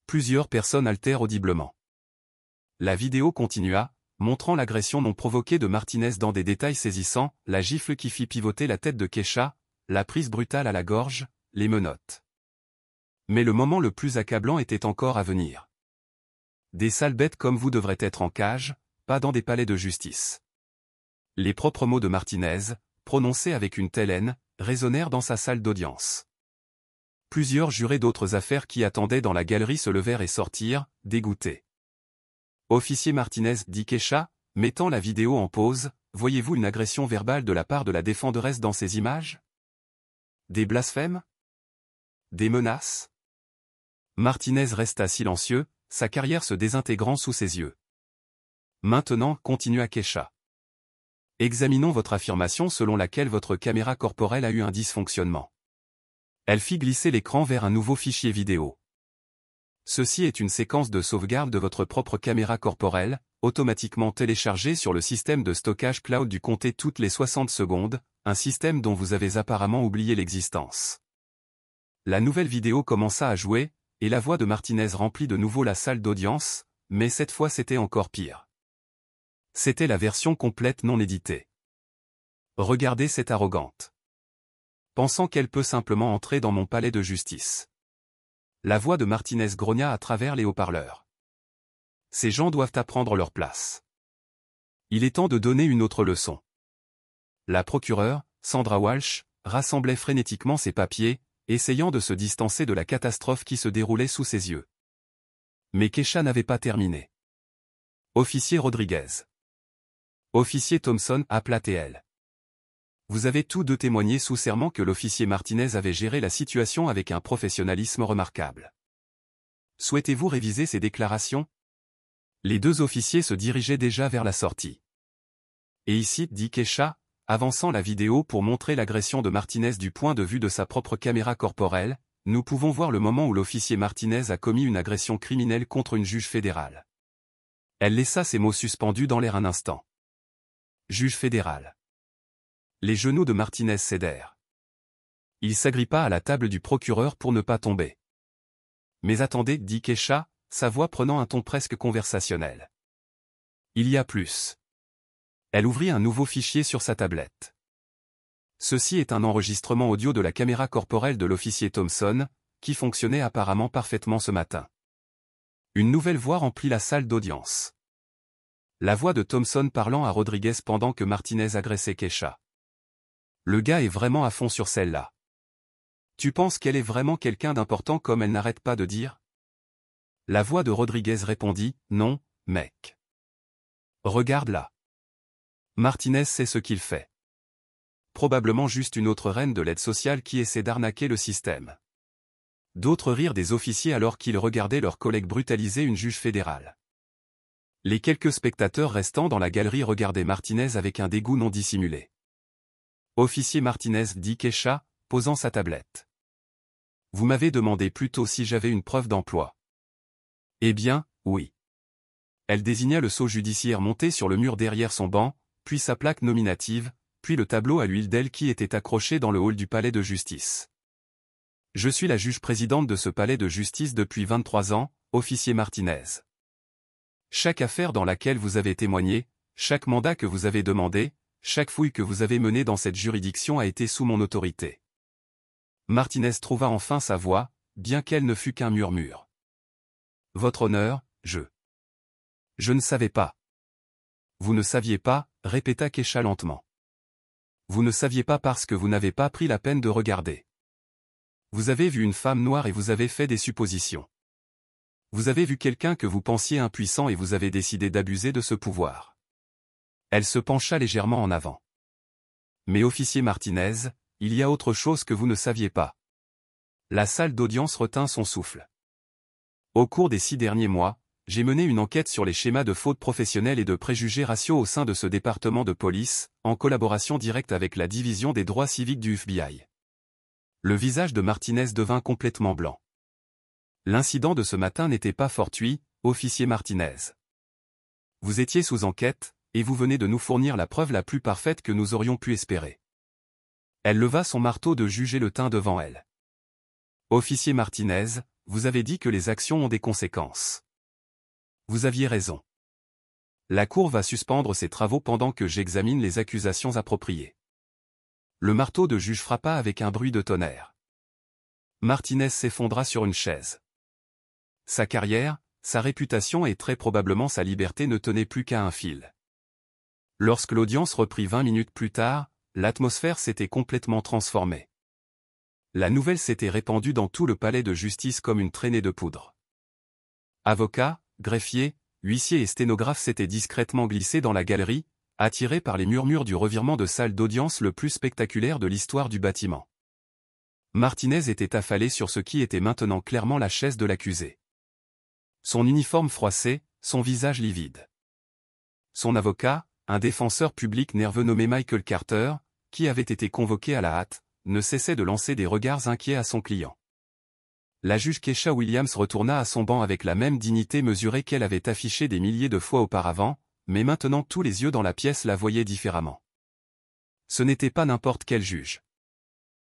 Plusieurs personnes haltèrent audiblement. La vidéo continua, montrant l'agression non provoquée de Martinez dans des détails saisissants, la gifle qui fit pivoter la tête de Keisha, la prise brutale à la gorge, les menottes. Mais le moment le plus accablant était encore à venir. Des sales bêtes comme vous devraient être en cage, pas dans des palais de justice. Les propres mots de Martinez, prononcés avec une telle haine, résonnèrent dans sa salle d'audience. Plusieurs jurés d'autres affaires qui attendaient dans la galerie se levèrent et sortirent, dégoûtés. Officier Martinez, dit Keisha, mettant la vidéo en pause, voyez-vous une agression verbale de la part de la défenderesse dans ces images? Des blasphèmes? Des menaces? Martinez resta silencieux, sa carrière se désintégrant sous ses yeux. Maintenant, continua Kesha. Examinons votre affirmation selon laquelle votre caméra corporelle a eu un dysfonctionnement. Elle fit glisser l'écran vers un nouveau fichier vidéo. Ceci est une séquence de sauvegarde de votre propre caméra corporelle, automatiquement téléchargée sur le système de stockage cloud du comté toutes les 60 secondes, un système dont vous avez apparemment oublié l'existence. La nouvelle vidéo commença à jouer, et la voix de Martinez remplit de nouveau la salle d'audience, mais cette fois c'était encore pire. C'était la version complète non éditée. Regardez cette arrogante. Pensant qu'elle peut simplement entrer dans mon palais de justice. La voix de Martinez grogna à travers les haut-parleurs. Ces gens doivent apprendre leur place. Il est temps de donner une autre leçon. La procureure, Sandra Walsh, rassemblait frénétiquement ses papiers, essayant de se distancer de la catastrophe qui se déroulait sous ses yeux. Mais Kesha n'avait pas terminé. Officier Rodriguez. Officier Thompson, appela-t-elle. Vous avez tous deux témoigné sous serment que l'officier Martinez avait géré la situation avec un professionnalisme remarquable. Souhaitez-vous réviser ces déclarations? Les deux officiers se dirigeaient déjà vers la sortie. Et ici, dit Kesha, avançant la vidéo pour montrer l'agression de Martinez du point de vue de sa propre caméra corporelle, nous pouvons voir le moment où l'officier Martinez a commis une agression criminelle contre une juge fédérale. Elle laissa ces mots suspendus dans l'air un instant. Juge fédéral. Les genoux de Martinez cédèrent. Il s'agrippa à la table du procureur pour ne pas tomber. Mais attendez, dit Kesha, sa voix prenant un ton presque conversationnel. Il y a plus. Elle ouvrit un nouveau fichier sur sa tablette. Ceci est un enregistrement audio de la caméra corporelle de l'officier Thompson, qui fonctionnait apparemment parfaitement ce matin. Une nouvelle voix remplit la salle d'audience. La voix de Thompson parlant à Rodriguez pendant que Martinez agressait Kesha. Le gars est vraiment à fond sur celle-là. Tu penses qu'elle est vraiment quelqu'un d'important comme elle n'arrête pas de dire? La voix de Rodriguez répondit, non, mec. Regarde-la. Martinez sait ce qu'il fait. Probablement juste une autre reine de l'aide sociale qui essaie d'arnaquer le système. D'autres rirent des officiers alors qu'ils regardaient leurs collègues brutaliser une juge fédérale. Les quelques spectateurs restant dans la galerie regardaient Martinez avec un dégoût non dissimulé. Officier Martinez, dit Kesha, posant sa tablette. Vous m'avez demandé plus tôt si j'avais une preuve d'emploi. Eh bien, oui. Elle désigna le sceau judiciaire monté sur le mur derrière son banc, puis sa plaque nominative, puis le tableau à l'huile d'elle qui était accroché dans le hall du palais de justice. Je suis la juge présidente de ce palais de justice depuis 23 ans, officier Martinez. Chaque affaire dans laquelle vous avez témoigné, chaque mandat que vous avez demandé, chaque fouille que vous avez menée dans cette juridiction a été sous mon autorité. Martinez trouva enfin sa voix, bien qu'elle ne fût qu'un murmure. Votre honneur, je ne savais pas. Vous ne saviez pas, répéta Kesha lentement. Vous ne saviez pas parce que vous n'avez pas pris la peine de regarder. Vous avez vu une femme noire et vous avez fait des suppositions. Vous avez vu quelqu'un que vous pensiez impuissant et vous avez décidé d'abuser de ce pouvoir. Elle se pencha légèrement en avant. Mais officier Martinez, il y a autre chose que vous ne saviez pas. La salle d'audience retint son souffle. Au cours des 6 derniers mois, j'ai mené une enquête sur les schémas de faute professionnelle et de préjugés raciaux au sein de ce département de police, en collaboration directe avec la division des droits civiques du FBI. Le visage de Martinez devint complètement blanc. L'incident de ce matin n'était pas fortuit, officier Martinez. Vous étiez sous enquête, et vous venez de nous fournir la preuve la plus parfaite que nous aurions pu espérer. Elle leva son marteau de juge et le tint devant elle. Officier Martinez, vous avez dit que les actions ont des conséquences. Vous aviez raison. La Cour va suspendre ses travaux pendant que j'examine les accusations appropriées. Le marteau de juge frappa avec un bruit de tonnerre. Martinez s'effondra sur une chaise. Sa carrière, sa réputation et très probablement sa liberté ne tenaient plus qu'à un fil. Lorsque l'audience reprit 20 minutes plus tard, l'atmosphère s'était complètement transformée. La nouvelle s'était répandue dans tout le palais de justice comme une traînée de poudre. Avocats, greffiers, huissiers et sténographes s'étaient discrètement glissés dans la galerie, attirés par les murmures du revirement de salle d'audience le plus spectaculaire de l'histoire du bâtiment. Martinez était affalé sur ce qui était maintenant clairement la chaise de l'accusé. Son uniforme froissé, son visage livide. Son avocat, un défenseur public nerveux nommé Michael Carter, qui avait été convoqué à la hâte, ne cessait de lancer des regards inquiets à son client. La juge Keisha Williams retourna à son banc avec la même dignité mesurée qu'elle avait affichée des milliers de fois auparavant, mais maintenant tous les yeux dans la pièce la voyaient différemment. Ce n'était pas n'importe quel juge.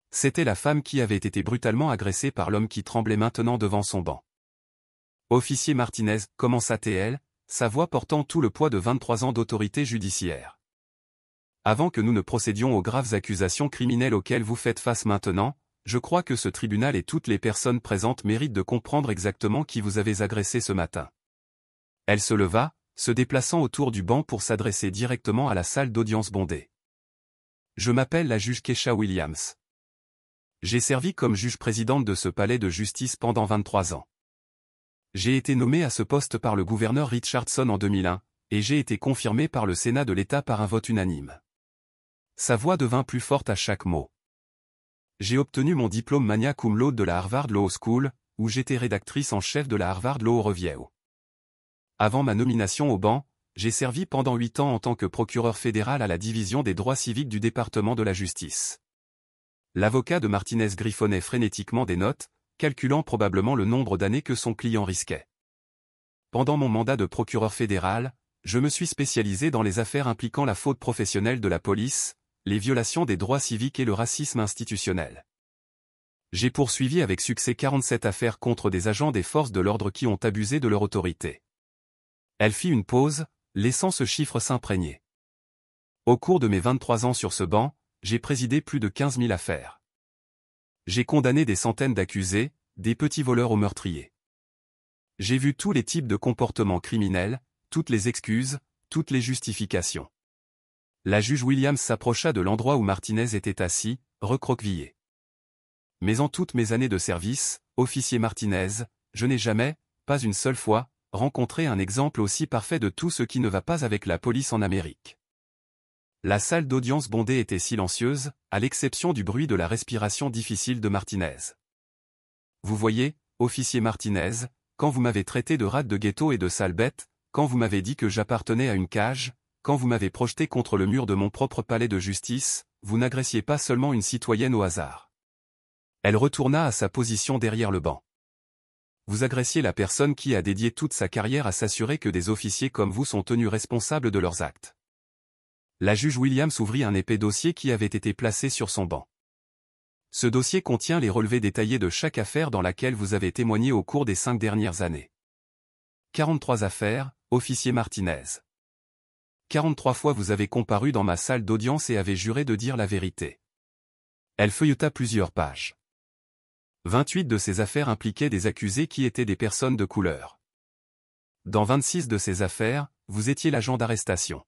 C'était la femme qui avait été brutalement agressée par l'homme qui tremblait maintenant devant son banc. « Officier Martinez », commença-t-elle, sa voix portant tout le poids de 23 ans d'autorité judiciaire. Avant que nous ne procédions aux graves accusations criminelles auxquelles vous faites face maintenant, je crois que ce tribunal et toutes les personnes présentes méritent de comprendre exactement qui vous avez agressé ce matin. Elle se leva, se déplaçant autour du banc pour s'adresser directement à la salle d'audience bondée. Je m'appelle la juge Keisha Williams. J'ai servi comme juge-présidente de ce palais de justice pendant 23 ans. J'ai été nommée à ce poste par le gouverneur Richardson en 2001, et j'ai été confirmée par le Sénat de l'État par un vote unanime. Sa voix devint plus forte à chaque mot. J'ai obtenu mon diplôme magna cum laude de la Harvard Law School, où j'étais rédactrice en chef de la Harvard Law Review. Avant ma nomination au banc, j'ai servi pendant 8 ans en tant que procureur fédéral à la division des droits civiques du département de la justice. L'avocat de Martinez griffonnait frénétiquement des notes, calculant probablement le nombre d'années que son client risquait. Pendant mon mandat de procureur fédéral, je me suis spécialisé dans les affaires impliquant la faute professionnelle de la police, les violations des droits civiques et le racisme institutionnel. J'ai poursuivi avec succès 47 affaires contre des agents des forces de l'ordre qui ont abusé de leur autorité. Elle fit une pause, laissant ce chiffre s'imprégner. Au cours de mes 23 ans sur ce banc, j'ai présidé plus de 15 000 affaires. J'ai condamné des centaines d'accusés, des petits voleurs aux meurtriers. J'ai vu tous les types de comportements criminels, toutes les excuses, toutes les justifications. La juge Williams s'approcha de l'endroit où Martinez était assis, recroquevillé. Mais en toutes mes années de service, officier Martinez, je n'ai jamais, pas une seule fois, rencontré un exemple aussi parfait de tout ce qui ne va pas avec la police en Amérique. La salle d'audience bondée était silencieuse, à l'exception du bruit de la respiration difficile de Martinez. Vous voyez, officier Martinez, quand vous m'avez traité de rate de ghetto et de sale bête, quand vous m'avez dit que j'appartenais à une cage, quand vous m'avez projeté contre le mur de mon propre palais de justice, vous n'agressiez pas seulement une citoyenne au hasard. Elle retourna à sa position derrière le banc. Vous agressiez la personne qui a dédié toute sa carrière à s'assurer que des officiers comme vous sont tenus responsables de leurs actes. La juge Williams ouvrit un épais dossier qui avait été placé sur son banc. Ce dossier contient les relevés détaillés de chaque affaire dans laquelle vous avez témoigné au cours des 5 dernières années. 43 affaires, officier Martinez. 43 fois vous avez comparu dans ma salle d'audience et avez juré de dire la vérité. Elle feuilleta plusieurs pages. 28 de ces affaires impliquaient des accusés qui étaient des personnes de couleur. Dans 26 de ces affaires, vous étiez l'agent d'arrestation.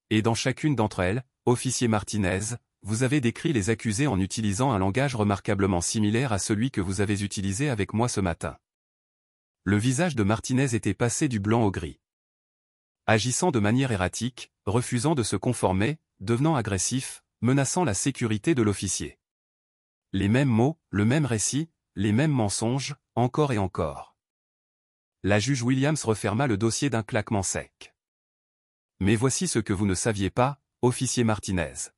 Et dans chacune d'entre elles, officier Martinez, vous avez décrit les accusés en utilisant un langage remarquablement similaire à celui que vous avez utilisé avec moi ce matin. Le visage de Martinez était passé du blanc au gris. Agissant de manière erratique, refusant de se conformer, devenant agressif, menaçant la sécurité de l'officier. Les mêmes mots, le même récit, les mêmes mensonges, encore et encore. La juge Williams referma le dossier d'un claquement sec. Mais voici ce que vous ne saviez pas, officier Martinez.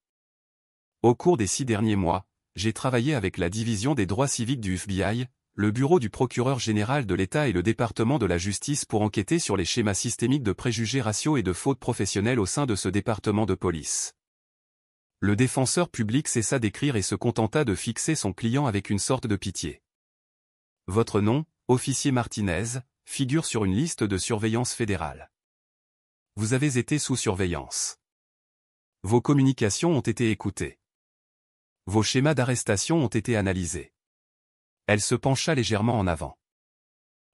Au cours des 6 derniers mois, j'ai travaillé avec la division des droits civiques du FBI, le bureau du procureur général de l'État et le département de la justice pour enquêter sur les schémas systémiques de préjugés raciaux et de fautes professionnelles au sein de ce département de police. Le défenseur public cessa d'écrire et se contenta de fixer son client avec une sorte de pitié. Votre nom, officier Martinez, figure sur une liste de surveillance fédérale. Vous avez été sous surveillance. Vos communications ont été écoutées. Vos schémas d'arrestation ont été analysés. Elle se pencha légèrement en avant.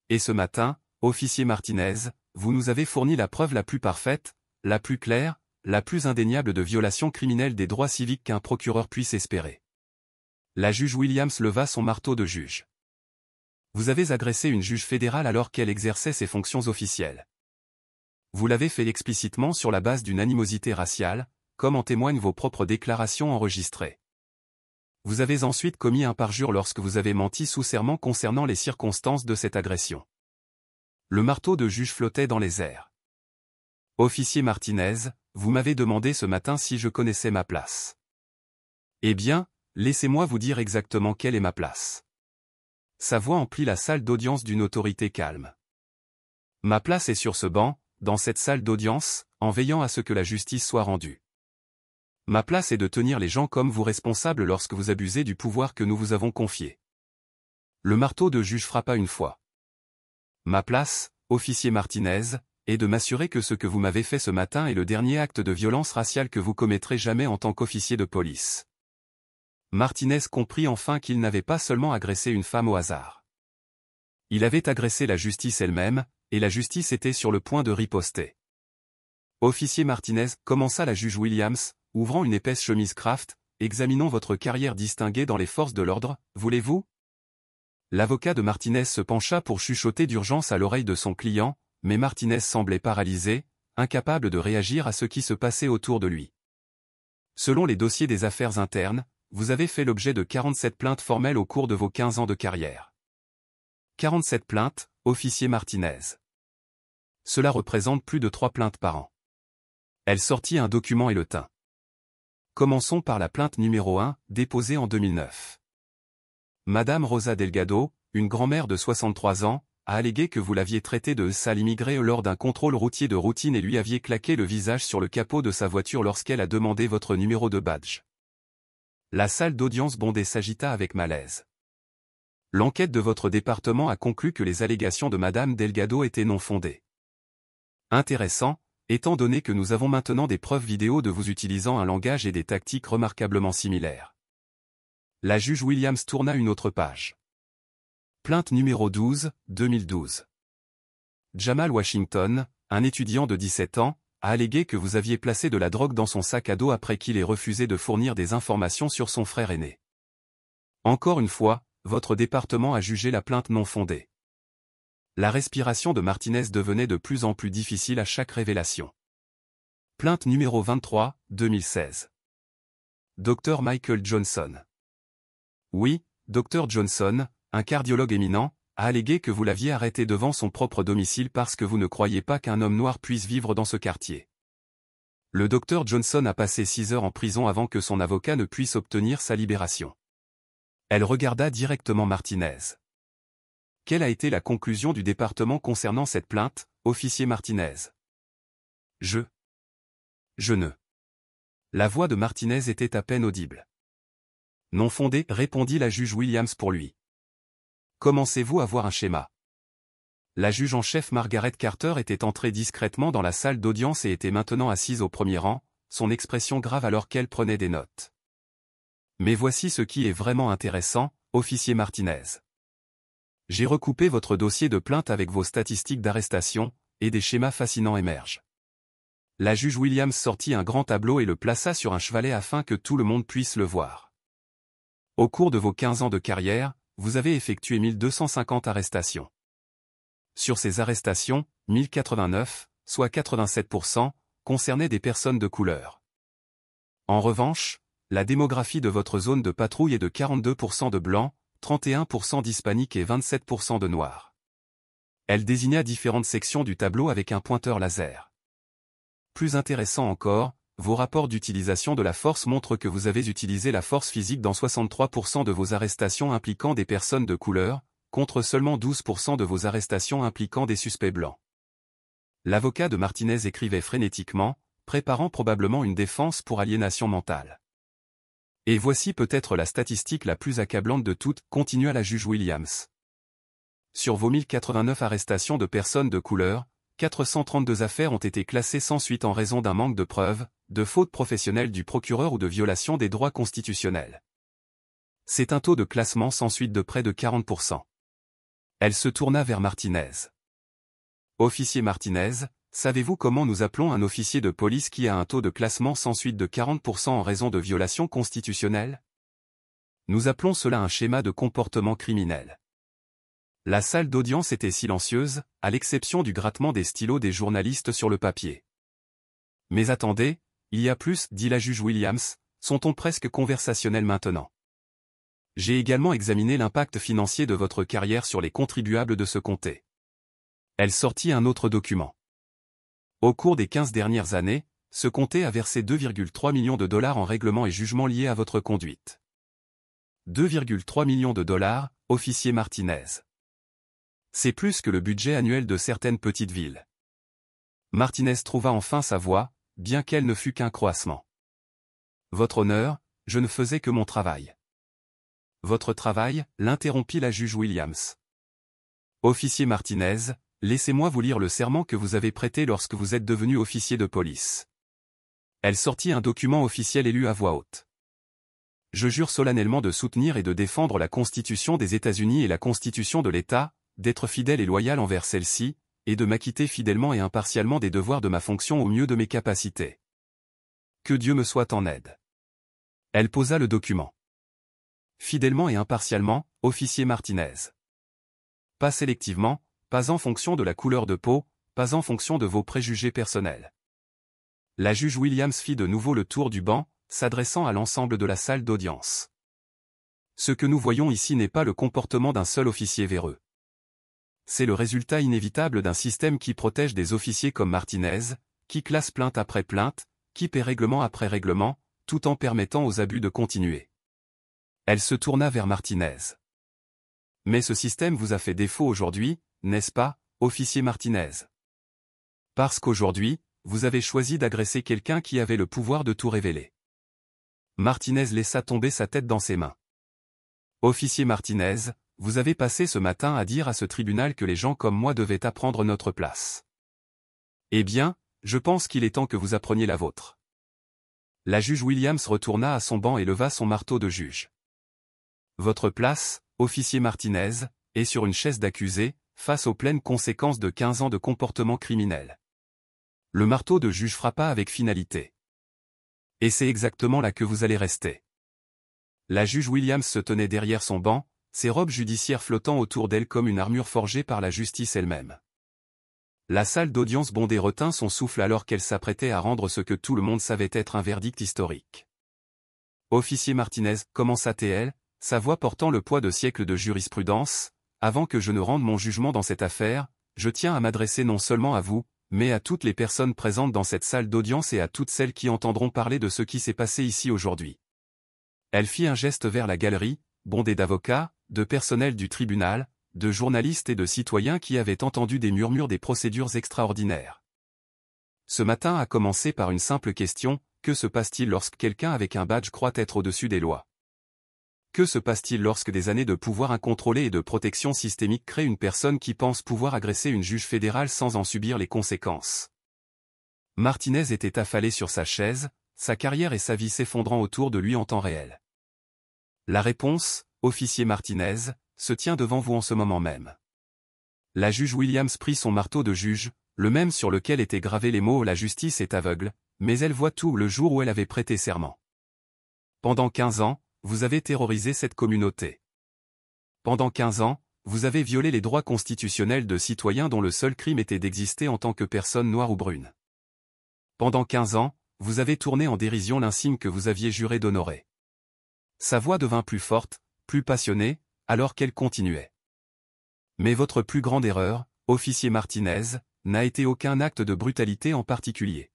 Et ce matin, officier Martinez, vous nous avez fourni la preuve la plus parfaite, la plus claire, la plus indéniable de violation criminelle des droits civiques qu'un procureur puisse espérer. La juge Williams leva son marteau de juge. Vous avez agressé une juge fédérale alors qu'elle exerçait ses fonctions officielles. Vous l'avez fait explicitement sur la base d'une animosité raciale, comme en témoignent vos propres déclarations enregistrées. Vous avez ensuite commis un parjure lorsque vous avez menti sous serment concernant les circonstances de cette agression. Le marteau de juge flottait dans les airs. Officier Martinez, vous m'avez demandé ce matin si je connaissais ma place. Eh bien, laissez-moi vous dire exactement quelle est ma place. Sa voix emplit la salle d'audience d'une autorité calme. Ma place est sur ce banc, dans cette salle d'audience, en veillant à ce que la justice soit rendue. Ma place est de tenir les gens comme vous responsables lorsque vous abusez du pouvoir que nous vous avons confié. Le marteau de juge frappa une fois. Ma place, officier Martinez, est de m'assurer que ce que vous m'avez fait ce matin est le dernier acte de violence raciale que vous commettrez jamais en tant qu'officier de police. Martinez comprit enfin qu'il n'avait pas seulement agressé une femme au hasard. Il avait agressé la justice elle-même, et la justice était sur le point de riposter. Officier Martinez, commença la juge Williams, ouvrant une épaisse chemise Kraft, examinons votre carrière distinguée dans les forces de l'ordre, voulez-vous? L'avocat de Martinez se pencha pour chuchoter d'urgence à l'oreille de son client, mais Martinez semblait paralysé, incapable de réagir à ce qui se passait autour de lui. Selon les dossiers des affaires internes, vous avez fait l'objet de 47 plaintes formelles au cours de vos 15 ans de carrière. 47 plaintes, officier Martinez. Cela représente plus de 3 plaintes par an. Elle sortit un document et le tint. Commençons par la plainte numéro 1, déposée en 2009. Madame Rosa Delgado, une grand-mère de 63 ans, a allégué que vous l'aviez traité de sale immigré lors d'un contrôle routier de routine et lui aviez claqué le visage sur le capot de sa voiture lorsqu'elle a demandé votre numéro de badge. La salle d'audience bondée s'agita avec malaise. L'enquête de votre département a conclu que les allégations de Madame Delgado étaient non fondées. Intéressant, étant donné que nous avons maintenant des preuves vidéo de vous utilisant un langage et des tactiques remarquablement similaires. La juge Williams tourna une autre page. Plainte numéro 12, 2012. Jamal Washington, un étudiant de 17 ans, a allégué que vous aviez placé de la drogue dans son sac à dos après qu'il ait refusé de fournir des informations sur son frère aîné. Encore une fois, votre département a jugé la plainte non fondée. La respiration de Martinez devenait de plus en plus difficile à chaque révélation. Plainte numéro 23, 2016. Dr Michael Johnson. Oui, Dr Johnson, un cardiologue éminent, a allégué que vous l'aviez arrêté devant son propre domicile parce que vous ne croyez pas qu'un homme noir puisse vivre dans ce quartier. Le Dr Johnson a passé 6 heures en prison avant que son avocat ne puisse obtenir sa libération. Elle regarda directement Martinez. Quelle a été la conclusion du département concernant cette plainte, officier Martinez? Je ne. La voix de Martinez était à peine audible. Non fondé, répondit la juge Williams pour lui. Commencez-vous à voir un schéma? La juge en chef Margaret Carter était entrée discrètement dans la salle d'audience et était maintenant assise au premier rang, son expression grave alors qu'elle prenait des notes. Mais voici ce qui est vraiment intéressant, officier Martinez. J'ai recoupé votre dossier de plainte avec vos statistiques d'arrestation, et des schémas fascinants émergent. La juge Williams sortit un grand tableau et le plaça sur un chevalet afin que tout le monde puisse le voir. Au cours de vos 15 ans de carrière, vous avez effectué 1250 arrestations. Sur ces arrestations, 1089, soit 87%, concernaient des personnes de couleur. En revanche, la démographie de votre zone de patrouille est de 42% de blancs, 31% d'hispaniques et 27% de noirs. Elle désigna différentes sections du tableau avec un pointeur laser. Plus intéressant encore, vos rapports d'utilisation de la force montrent que vous avez utilisé la force physique dans 63% de vos arrestations impliquant des personnes de couleur, contre seulement 12% de vos arrestations impliquant des suspects blancs. L'avocat de Martinez écrivait frénétiquement, préparant probablement une défense pour aliénation mentale. Et voici peut-être la statistique la plus accablante de toutes, continua la juge Williams. Sur vos 1089 arrestations de personnes de couleur, 432 affaires ont été classées sans suite en raison d'un manque de preuves, de faute professionnelle du procureur ou de violation des droits constitutionnels. C'est un taux de classement sans suite de près de 40%. Elle se tourna vers Martinez. Officier Martinez, savez-vous comment nous appelons un officier de police qui a un taux de classement sans suite de 40% en raison de violation constitutionnelle? Nous appelons cela un schéma de comportement criminel. La salle d'audience était silencieuse, à l'exception du grattement des stylos des journalistes sur le papier. Mais attendez, il y a plus, dit la juge Williams, son ton presque conversationnel maintenant. J'ai également examiné l'impact financier de votre carrière sur les contribuables de ce comté. Elle sortit un autre document. Au cours des 15 dernières années, ce comté a versé 2,3 millions de dollars en règlements et jugements liés à votre conduite. 2,3 millions de dollars, officier Martinez. C'est plus que le budget annuel de certaines petites villes. Martinez trouva enfin sa voix, bien qu'elle ne fût qu'un croassement. Votre honneur, je ne faisais que mon travail. Votre travail, l'interrompit la juge Williams. Officier Martinez, laissez-moi vous lire le serment que vous avez prêté lorsque vous êtes devenu officier de police. Elle sortit un document officiel et lut à voix haute. Je jure solennellement de soutenir et de défendre la Constitution des États-Unis et la Constitution de l'État, d'être fidèle et loyal envers celle-ci, et de m'acquitter fidèlement et impartialement des devoirs de ma fonction au mieux de mes capacités. Que Dieu me soit en aide. Elle posa le document. Fidèlement et impartialement, officier Martinez. Pas sélectivement, pas en fonction de la couleur de peau, pas en fonction de vos préjugés personnels. La juge Williams fit de nouveau le tour du banc, s'adressant à l'ensemble de la salle d'audience. Ce que nous voyons ici n'est pas le comportement d'un seul officier véreux. C'est le résultat inévitable d'un système qui protège des officiers comme Martinez, qui classe plainte après plainte, qui paie règlement après règlement, tout en permettant aux abus de continuer. Elle se tourna vers Martinez. Mais ce système vous a fait défaut aujourd'hui, n'est-ce pas, officier Martinez? Parce qu'aujourd'hui, vous avez choisi d'agresser quelqu'un qui avait le pouvoir de tout révéler. Martinez laissa tomber sa tête dans ses mains. Officier Martinez, vous avez passé ce matin à dire à ce tribunal que les gens comme moi devaient apprendre notre place. Eh bien, je pense qu'il est temps que vous appreniez la vôtre. La juge Williams retourna à son banc et leva son marteau de juge. Votre place, officier Martinez, est sur une chaise d'accusé, face aux pleines conséquences de 15 ans de comportement criminel. Le marteau de juge frappa avec finalité. Et c'est exactement là que vous allez rester. La juge Williams se tenait derrière son banc, ses robes judiciaires flottant autour d'elle comme une armure forgée par la justice elle-même. La salle d'audience bondée retint son souffle alors qu'elle s'apprêtait à rendre ce que tout le monde savait être un verdict historique. Officier Martinez, commença-t-elle, sa voix portant le poids de siècles de jurisprudence, avant que je ne rende mon jugement dans cette affaire, je tiens à m'adresser non seulement à vous, mais à toutes les personnes présentes dans cette salle d'audience et à toutes celles qui entendront parler de ce qui s'est passé ici aujourd'hui. Elle fit un geste vers la galerie, bondée d'avocats, de personnel du tribunal, de journalistes et de citoyens qui avaient entendu des murmures des procédures extraordinaires. Ce matin a commencé par une simple question, que se passe-t-il lorsque quelqu'un avec un badge croit être au-dessus des lois? Que se passe-t-il lorsque des années de pouvoir incontrôlé et de protection systémique créent une personne qui pense pouvoir agresser une juge fédérale sans en subir les conséquences? Martinez était affalé sur sa chaise, sa carrière et sa vie s'effondrant autour de lui en temps réel. La réponse, officier Martinez, se tient devant vous en ce moment même. La juge Williams prit son marteau de juge, le même sur lequel étaient gravés les mots « La justice est aveugle », mais elle voit tout le jour où elle avait prêté serment. Pendant 15 ans, vous avez terrorisé cette communauté. Pendant 15 ans, vous avez violé les droits constitutionnels de citoyens dont le seul crime était d'exister en tant que personne noire ou brune. Pendant 15 ans, vous avez tourné en dérision l'insigne que vous aviez juré d'honorer. Sa voix devint plus forte, plus passionnée, alors qu'elle continuait. Mais votre plus grande erreur, officier Martinez, n'a été aucun acte de brutalité en particulier.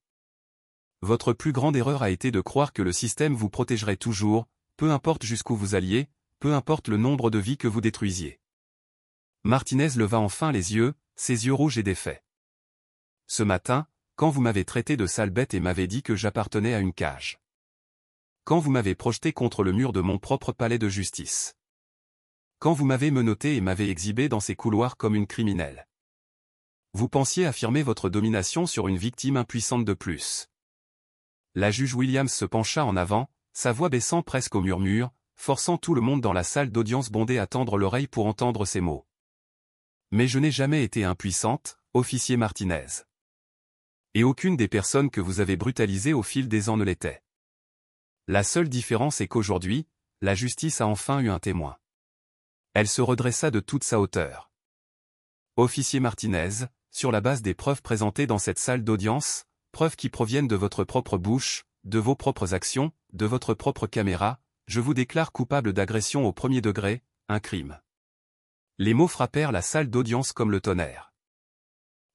Votre plus grande erreur a été de croire que le système vous protégerait toujours, peu importe jusqu'où vous alliez, peu importe le nombre de vies que vous détruisiez. Martinez leva enfin les yeux, ses yeux rouges et défaits. Ce matin, quand vous m'avez traité de sale bête et m'avez dit que j'appartenais à une cage. Quand vous m'avez projeté contre le mur de mon propre palais de justice. Quand vous m'avez menotté et m'avez exhibé dans ces couloirs comme une criminelle. Vous pensiez affirmer votre domination sur une victime impuissante de plus. La juge Williams se pencha en avant, sa voix baissant presque au murmure, forçant tout le monde dans la salle d'audience bondée à tendre l'oreille pour entendre ces mots. Mais je n'ai jamais été impuissante, officier Martinez. Et aucune des personnes que vous avez brutalisées au fil des ans ne l'était. La seule différence est qu'aujourd'hui, la justice a enfin eu un témoin. Elle se redressa de toute sa hauteur. Officier Martinez, sur la base des preuves présentées dans cette salle d'audience, preuves qui proviennent de votre propre bouche, de vos propres actions, de votre propre caméra, je vous déclare coupable d'agression au premier degré, un crime. Les mots frappèrent la salle d'audience comme le tonnerre.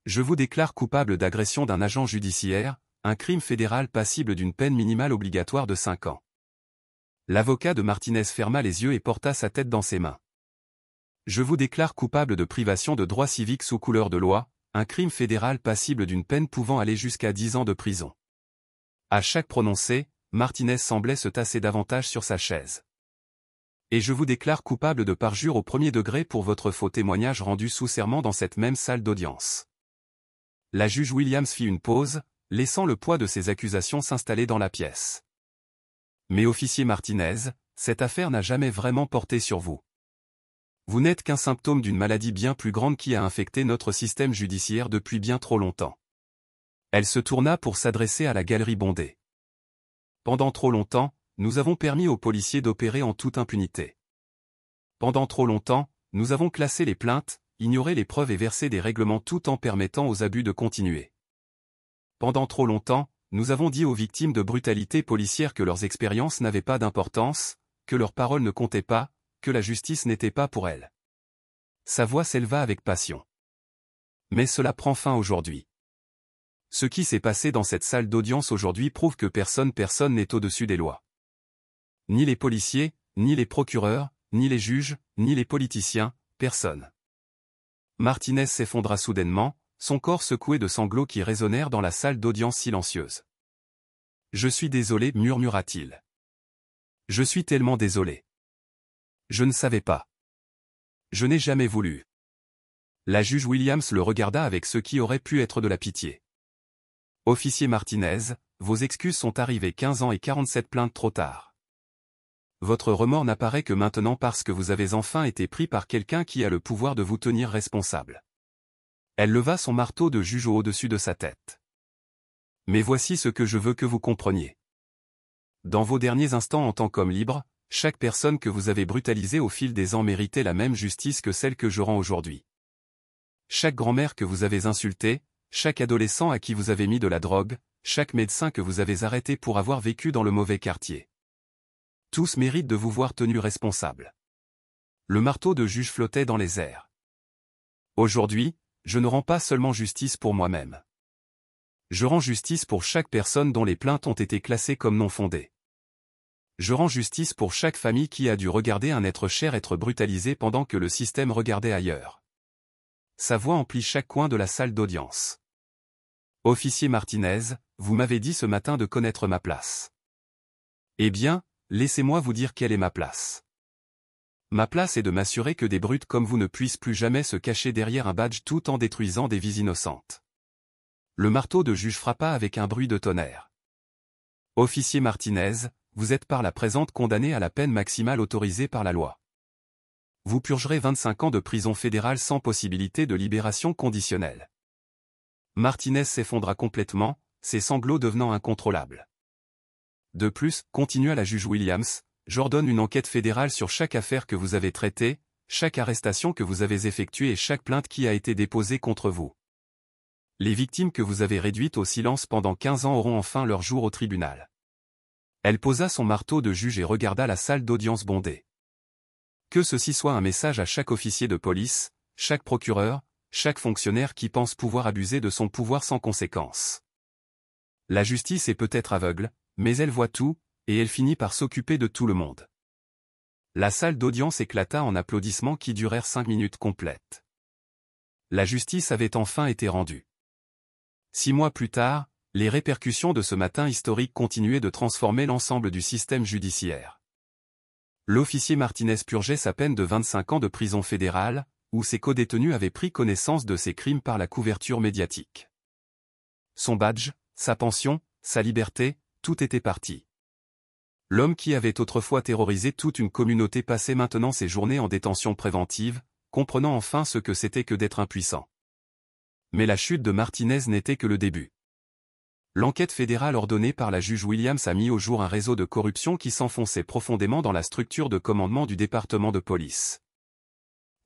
Je vous déclare coupable d'agression d'un agent judiciaire, un crime fédéral passible d'une peine minimale obligatoire de 5 ans. L'avocat de Martinez ferma les yeux et porta sa tête dans ses mains. Je vous déclare coupable de privation de droits civiques sous couleur de loi, un crime fédéral passible d'une peine pouvant aller jusqu'à 10 ans de prison. À chaque prononcé, Martinez semblait se tasser davantage sur sa chaise. Et je vous déclare coupable de parjure au premier degré pour votre faux témoignage rendu sous serment dans cette même salle d'audience. La juge Williams fit une pause, laissant le poids de ses accusations s'installer dans la pièce. Mais officier Martinez, cette affaire n'a jamais vraiment porté sur vous. Vous n'êtes qu'un symptôme d'une maladie bien plus grande qui a infecté notre système judiciaire depuis bien trop longtemps. Elle se tourna pour s'adresser à la galerie bondée. Pendant trop longtemps, nous avons permis aux policiers d'opérer en toute impunité. Pendant trop longtemps, nous avons classé les plaintes, ignoré les preuves et versé des règlements tout en permettant aux abus de continuer. Pendant trop longtemps, nous avons dit aux victimes de brutalité policière que leurs expériences n'avaient pas d'importance, que leurs paroles ne comptaient pas, que la justice n'était pas pour elles. Sa voix s'éleva avec passion. Mais cela prend fin aujourd'hui. Ce qui s'est passé dans cette salle d'audience aujourd'hui prouve que personne n'est au-dessus des lois. Ni les policiers, ni les procureurs, ni les juges, ni les politiciens, personne. Martinez s'effondra soudainement, son corps secoué de sanglots qui résonnèrent dans la salle d'audience silencieuse. « Je suis désolé, murmura-t-il. Je suis tellement désolé. Je ne savais pas. Je n'ai jamais voulu. » La juge Williams le regarda avec ce qui aurait pu être de la pitié. « Officier Martinez, vos excuses sont arrivées 15 ans et 47 plaintes trop tard. Votre remords n'apparaît que maintenant parce que vous avez enfin été pris par quelqu'un qui a le pouvoir de vous tenir responsable. » Elle leva son marteau de juge au-dessus de sa tête. « Mais voici ce que je veux que vous compreniez. Dans vos derniers instants en tant qu'homme libre, chaque personne que vous avez brutalisée au fil des ans méritait la même justice que celle que je rends aujourd'hui. Chaque grand-mère que vous avez insultée, chaque adolescent à qui vous avez mis de la drogue, chaque médecin que vous avez arrêté pour avoir vécu dans le mauvais quartier. Tous méritent de vous voir tenu responsable. » Le marteau de juge flottait dans les airs. « Aujourd'hui, je ne rends pas seulement justice pour moi-même. Je rends justice pour chaque personne dont les plaintes ont été classées comme non fondées. Je rends justice pour chaque famille qui a dû regarder un être cher être brutalisé pendant que le système regardait ailleurs. » Sa voix emplit chaque coin de la salle d'audience. « Officier Martinez, vous m'avez dit ce matin de connaître ma place. Eh bien, laissez-moi vous dire quelle est ma place. Ma place est de m'assurer que des brutes comme vous ne puissent plus jamais se cacher derrière un badge tout en détruisant des vies innocentes. » Le marteau de juge frappa avec un bruit de tonnerre. « Officier Martinez, vous êtes par la présente condamné à la peine maximale autorisée par la loi. Vous purgerez 25 ans de prison fédérale sans possibilité de libération conditionnelle. » Martinez s'effondra complètement, ses sanglots devenant incontrôlables. « De plus, continua la juge Williams, j'ordonne une enquête fédérale sur chaque affaire que vous avez traitée, chaque arrestation que vous avez effectuée et chaque plainte qui a été déposée contre vous. Les victimes que vous avez réduites au silence pendant 15 ans auront enfin leur jour au tribunal. » Elle posa son marteau de juge et regarda la salle d'audience bondée. « Que ceci soit un message à chaque officier de police, chaque procureur, chaque fonctionnaire qui pense pouvoir abuser de son pouvoir sans conséquence. La justice est peut-être aveugle, mais elle voit tout, et elle finit par s'occuper de tout le monde. » La salle d'audience éclata en applaudissements qui durèrent 5 minutes complètes. La justice avait enfin été rendue. 6 mois plus tard, les répercussions de ce matin historique continuaient de transformer l'ensemble du système judiciaire. L'officier Martinez purgeait sa peine de 25 ans de prison fédérale, où ses codétenus avaient pris connaissance de ses crimes par la couverture médiatique. Son badge, sa pension, sa liberté, tout était parti. L'homme qui avait autrefois terrorisé toute une communauté passait maintenant ses journées en détention préventive, comprenant enfin ce que c'était que d'être impuissant. Mais la chute de Martinez n'était que le début. L'enquête fédérale ordonnée par la juge Williams a mis au jour un réseau de corruption qui s'enfonçait profondément dans la structure de commandement du département de police.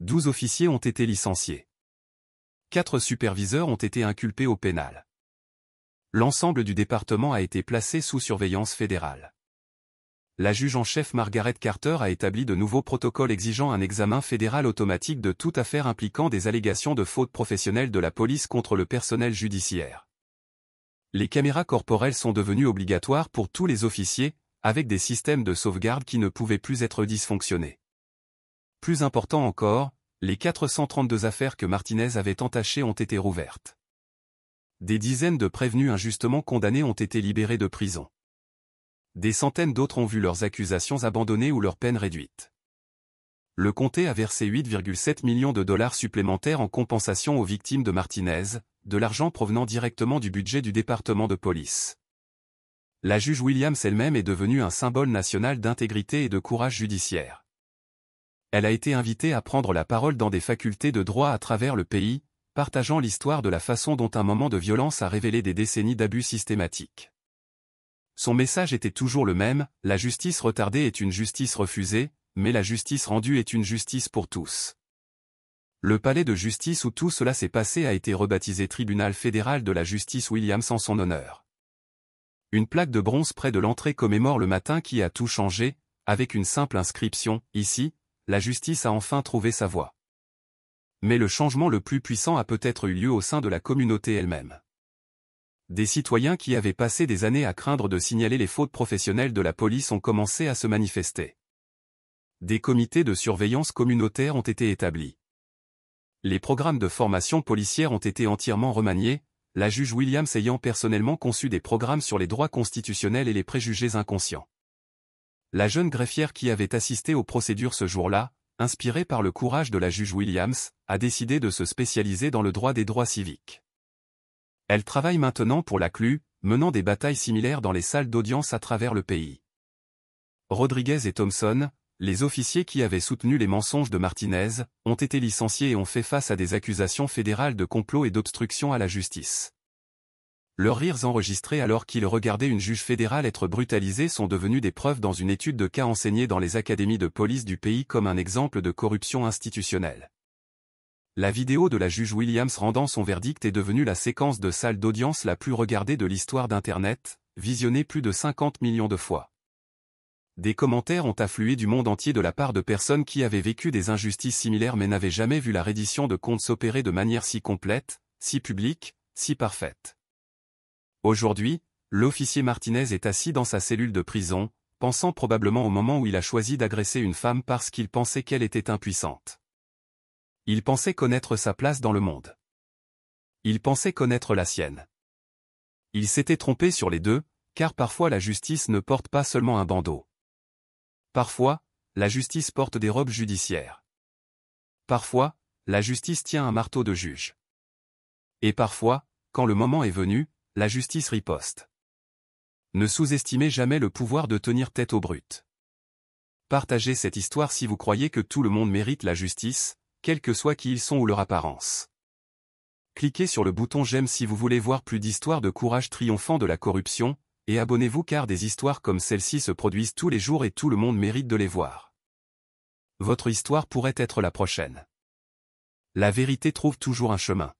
12 officiers ont été licenciés. 4 superviseurs ont été inculpés au pénal. L'ensemble du département a été placé sous surveillance fédérale. la juge en chef Margaret Carter a établi de nouveaux protocoles exigeant un examen fédéral automatique de toute affaire impliquant des allégations de faute professionnelle de la police contre le personnel judiciaire. Les caméras corporelles sont devenues obligatoires pour tous les officiers, avec des systèmes de sauvegarde qui ne pouvaient plus être dysfonctionnés. Plus important encore, les 432 affaires que Martinez avait entachées ont été rouvertes. Des dizaines de prévenus injustement condamnés ont été libérés de prison. Des centaines d'autres ont vu leurs accusations abandonnées ou leurs peines réduites. Le comté a versé 8,7 millions de dollars supplémentaires en compensation aux victimes de Martinez, de l'argent provenant directement du budget du département de police. La juge Williams elle-même est devenue un symbole national d'intégrité et de courage judiciaire. Elle a été invitée à prendre la parole dans des facultés de droit à travers le pays, partageant l'histoire de la façon dont un moment de violence a révélé des décennies d'abus systématiques. Son message était toujours le même, la justice retardée est une justice refusée, mais la justice rendue est une justice pour tous. Le palais de justice où tout cela s'est passé a été rebaptisé Tribunal fédéral de la justice Williams en son honneur. Une plaque de bronze près de l'entrée commémore le matin qui a tout changé, avec une simple inscription, ici, la justice a enfin trouvé sa voie. Mais le changement le plus puissant a peut-être eu lieu au sein de la communauté elle-même. Des citoyens qui avaient passé des années à craindre de signaler les fautes professionnelles de la police ont commencé à se manifester. Des comités de surveillance communautaire ont été établis. Les programmes de formation policière ont été entièrement remaniés, la juge Williams ayant personnellement conçu des programmes sur les droits constitutionnels et les préjugés inconscients. La jeune greffière qui avait assisté aux procédures ce jour-là, inspirée par le courage de la juge Williams, a décidé de se spécialiser dans le droit des droits civiques. Elle travaille maintenant pour la CLU, menant des batailles similaires dans les salles d'audience à travers le pays. Rodriguez et Thompson, les officiers qui avaient soutenu les mensonges de Martinez, ont été licenciés et ont fait face à des accusations fédérales de complot et d'obstruction à la justice. Leurs rires enregistrés alors qu'ils regardaient une juge fédérale être brutalisée sont devenus des preuves dans une étude de cas enseignée dans les académies de police du pays comme un exemple de corruption institutionnelle. La vidéo de la juge Williams rendant son verdict est devenue la séquence de salle d'audience la plus regardée de l'histoire d'Internet, visionnée plus de 50 millions de fois. Des commentaires ont afflué du monde entier de la part de personnes qui avaient vécu des injustices similaires mais n'avaient jamais vu la reddition de comptes s'opérer de manière si complète, si publique, si parfaite. Aujourd'hui, l'officier Martinez est assis dans sa cellule de prison, pensant probablement au moment où il a choisi d'agresser une femme parce qu'il pensait qu'elle était impuissante. Il pensait connaître sa place dans le monde. Il pensait connaître la sienne. Il s'était trompé sur les deux, car parfois la justice ne porte pas seulement un bandeau. Parfois, la justice porte des robes judiciaires. Parfois, la justice tient un marteau de juge. Et parfois, quand le moment est venu, la justice riposte. Ne sous-estimez jamais le pouvoir de tenir tête aux brutes. Partagez cette histoire si vous croyez que tout le monde mérite la justice, quels que soient qui ils sont ou leur apparence. Cliquez sur le bouton j'aime si vous voulez voir plus d'histoires de courage triomphant de la corruption, et abonnez-vous car des histoires comme celle-ci se produisent tous les jours et tout le monde mérite de les voir. Votre histoire pourrait être la prochaine. La vérité trouve toujours un chemin.